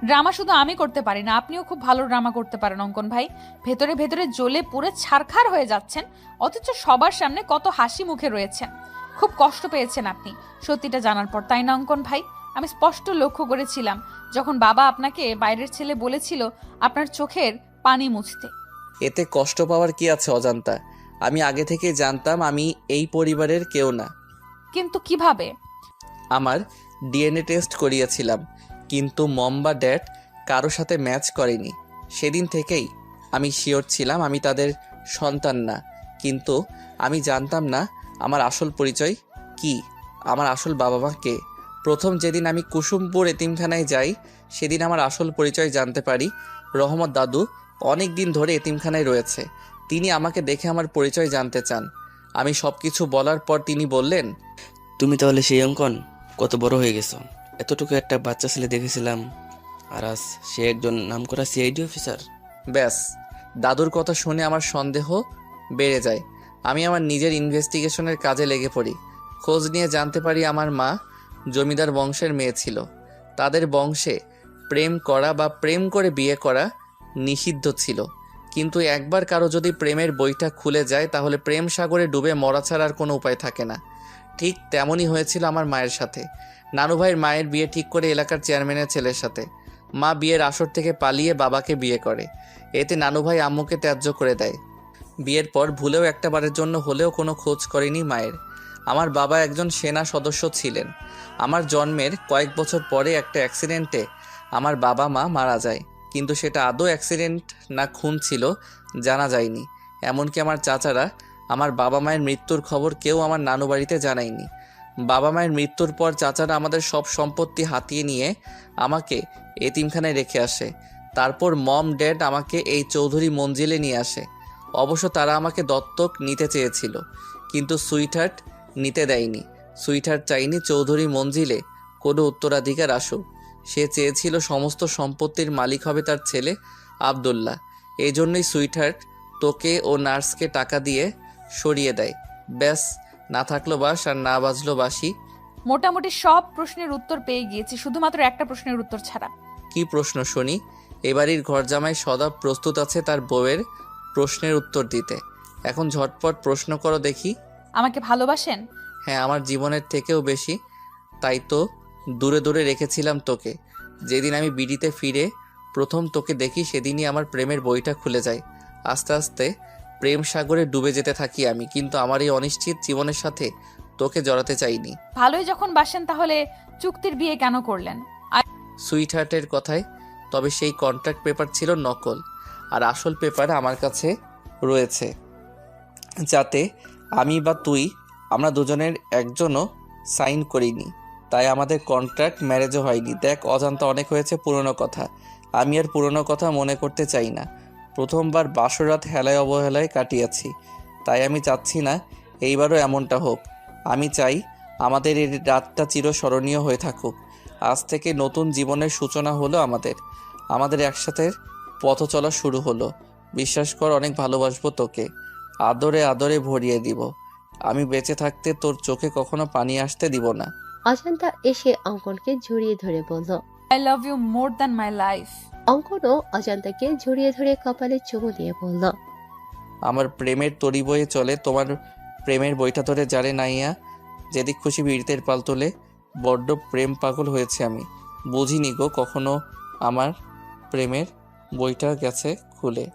ড্রামা শুধু আমি করতে পারি না, আপনিও খুব ভালো ড্রামা করতে পারেন অঙ্কন ভাই। ভেতরে ভেতরে জ্বলে পুড়ে ছারখার হয়ে যাচ্ছেন, অথচ সবার সামনে কত হাসি মুখে রয়েছেন। খুব কষ্ট পেয়েছেন আপনি সত্যিটা জানার পর, তাই না অঙ্কন ভাই? আমি স্পষ্ট লক্ষ্য করেছিলাম যখন বাবা আপনাকে বাইরের ছেলে বলেছিল আপনার চোখের পানি মুছতে। এতে কষ্ট পাওয়ার কি আছে অজান্তা? আমি আগে থেকে জানতাম আমি এই পরিবারের কেউ না। কিন্তু কিভাবে? আমার ডিএনএ টেস্ট করিয়েছিলাম, কিন্তু মম বা ড্যাড কারো সাথে ম্যাচ করেনি। সেদিন থেকেই আমি শিওর ছিলাম আমি তাদের সন্তান না। কিন্তু আমি জানতাম না আমার আসল পরিচয় কি, আমার আসল বাবা মা কে। প্রথম যেদিন আমি কুসুমপুর এতিমখানায় যাই, সেদিন আমার আসল পরিচয় জানতে পারি। রহমত দাদু অনেক দিন ধরে এতিমখানায় রয়েছে। তিনি আমাকে দেখে আমার পরিচয় জানতে চান। আমি সব কিছু বলার পর তিনি বললেন, তুমি তাহলে সেই অঙ্কন? কত বড় হয়ে গেছো। এতটুকু একটা বাচ্চা ছেলে দেখেছিলাম, আর আজ সে একজন নামকরা সিআইডি অফিসার। ব্যাস, দাদুর কথা শুনে আমার সন্দেহ বেড়ে যায়। আমি আমার নিজের ইনভেস্টিগেশনের কাজে লেগে পড়ি। খোঁজ নিয়ে জানতে পারি আমার মা জমিদার বংশের মেয়ে ছিল। তাদের বংশে প্রেম করা বা প্রেম করে বিয়ে করা নিষিদ্ধ ছিল। কিন্তু একবার কারো যদি প্রেমের বইটা খুলে যায়, তাহলে প্রেম সাগরে ডুবে মরা ছাড়া আর কোনো উপায় থাকে না। ঠিক তেমনই হয়েছিল আমার মায়ের সাথে। নানু ভাইয়ের মায়ের বিয়ে ঠিক করে এলাকার চেয়ারম্যানের ছেলের সাথে। মা বিয়ের আসর থেকে পালিয়ে বাবাকে বিয়ে করে। এতে নানু ভাই আম্মুকে ত্যায্য করে দেয়। বিয়ের পর ভুলেও একটা বারের জন্য হলেও কোনো খোঁজ করেনি মায়ের। আমার বাবা একজন সেনা সদস্য ছিলেন। আমার জন্মের কয়েক বছর পরে একটা অ্যাক্সিডেন্টে আমার বাবা মা মারা যায়, কিন্তু সেটা আদৌ অ্যাক্সিডেন্ট না খুন ছিল জানা যায়নি। এমনকি আমার চাচারা আমার বাবা মায়ের মৃত্যুর খবর কেউ আমার নানু বাড়িতে জানায়নি। বাবা মায়ের মৃত্যুর পর চাচারা আমাদের সব সম্পত্তি হাতিয়ে নিয়ে আমাকে এতিমখানায় রেখে আসে। তারপর মম ড্যাড আমাকে এই চৌধুরী মঞ্জিলে নিয়ে আসে। অবশ্য তারা আমাকে দত্তক নিতে চেয়েছিল, কিন্তু সুইটহার্ট নিতে দেয়নি। সুইটহার্ট চাইনি চৌধুরী মঞ্জিলে কোনো উত্তরাধিকার আসুক। সে চেয়েছিল সমস্ত সম্পত্তির মালিক হবে তার ছেলে আবদুল্লাহ। এই জন্যই সুইটহার্ট তোকে ও নার্সকে টাকা দিয়ে সরিয়ে দেয়। ব্যাস, না থাকলো বাস আর না বাজলো বাসি। মোটামুটি সব প্রশ্নের উত্তর পেয়ে গিয়েছি, শুধুমাত্র একটা প্রশ্নের উত্তর ছাড়া। কি প্রশ্ন শুনি? এবাড়ির ঘর জামাই সদা প্রস্তুত আছে তার বউয়ের প্রশ্নের উত্তর দিতে। এখন ঝটপট প্রশ্ন করো দেখি। আমাকে ভালোবাসেন? হ্যাঁ, আমার জীবনের থেকেও বেশি। তাই তো দূরে দূরে রেখেছিলাম তোকে। যেদিন আমি বিডিতে ফিরে প্রথম তোকে দেখি, সেদিনই আমার প্রেমের বইটা খুলে যায়। আস্তে আস্তে প্রেম সাগরে ডুবে যেতে থাকি আমি, কিন্তু আমার এই অনিশ্চিত জীবনের সাথে তোকে জড়াতে চাইনি। ভালোই যখন বাসেন, তাহলে চুক্তির বিয়ে কেন করলেন? সুইটহার্টের কথায়, তবে সেই কন্ট্রাক্ট পেপার ছিল নকল, আর আসল পেপার আমার কাছে রয়েছে, যাতে আমি বা তুই আমরা দুজনের একজনও সাইন করিনি। তাই আমাদের কন্ট্রাক্ট ম্যারেজও হয়নি। দেখ অজান্তা, অনেক হয়েছে পুরনো কথা। আমি আর পুরনো কথা মনে করতে চাই না। প্রথমবার বাসরাত হেলায় অবহেলায় কাটিয়েছি, তাই আমি চাচ্ছি না এইবারও এমনটা হোক। আমি চাই আমাদের এই রাতটা চিরস্মরণীয় হয়ে থাকুক। আজ থেকে নতুন জীবনের সূচনা হলো আমাদের একসাথে পথ চলা শুরু হলো। বিশ্বাস কর, অনেক ভালোবাসবো তোকে, আদরে আদরে ভরিয়ে দিব। আমি বেঁচে থাকতে তোর চোখে কখনো পানি আসতে দিব না। অজান্তা এসে অঙ্কনকে জড়িয়ে ধরে বলল। I love you more than my life. অঙ্কনও অজান্তাকে জড়িয়ে ধরে কপালে চুমু দিয়ে বলল। আমার প্রেমের তরি বয়ে চলে, তোমার প্রেমের বইটা ধরে জারে নাইয়া যেদিক খুশি বীরদের পাল তোলে। বড্ড প্রেম পাগল হয়েছে আমি, বুঝিনি গো কখনো আমার প্রেমের বইটা গেছে খুলে।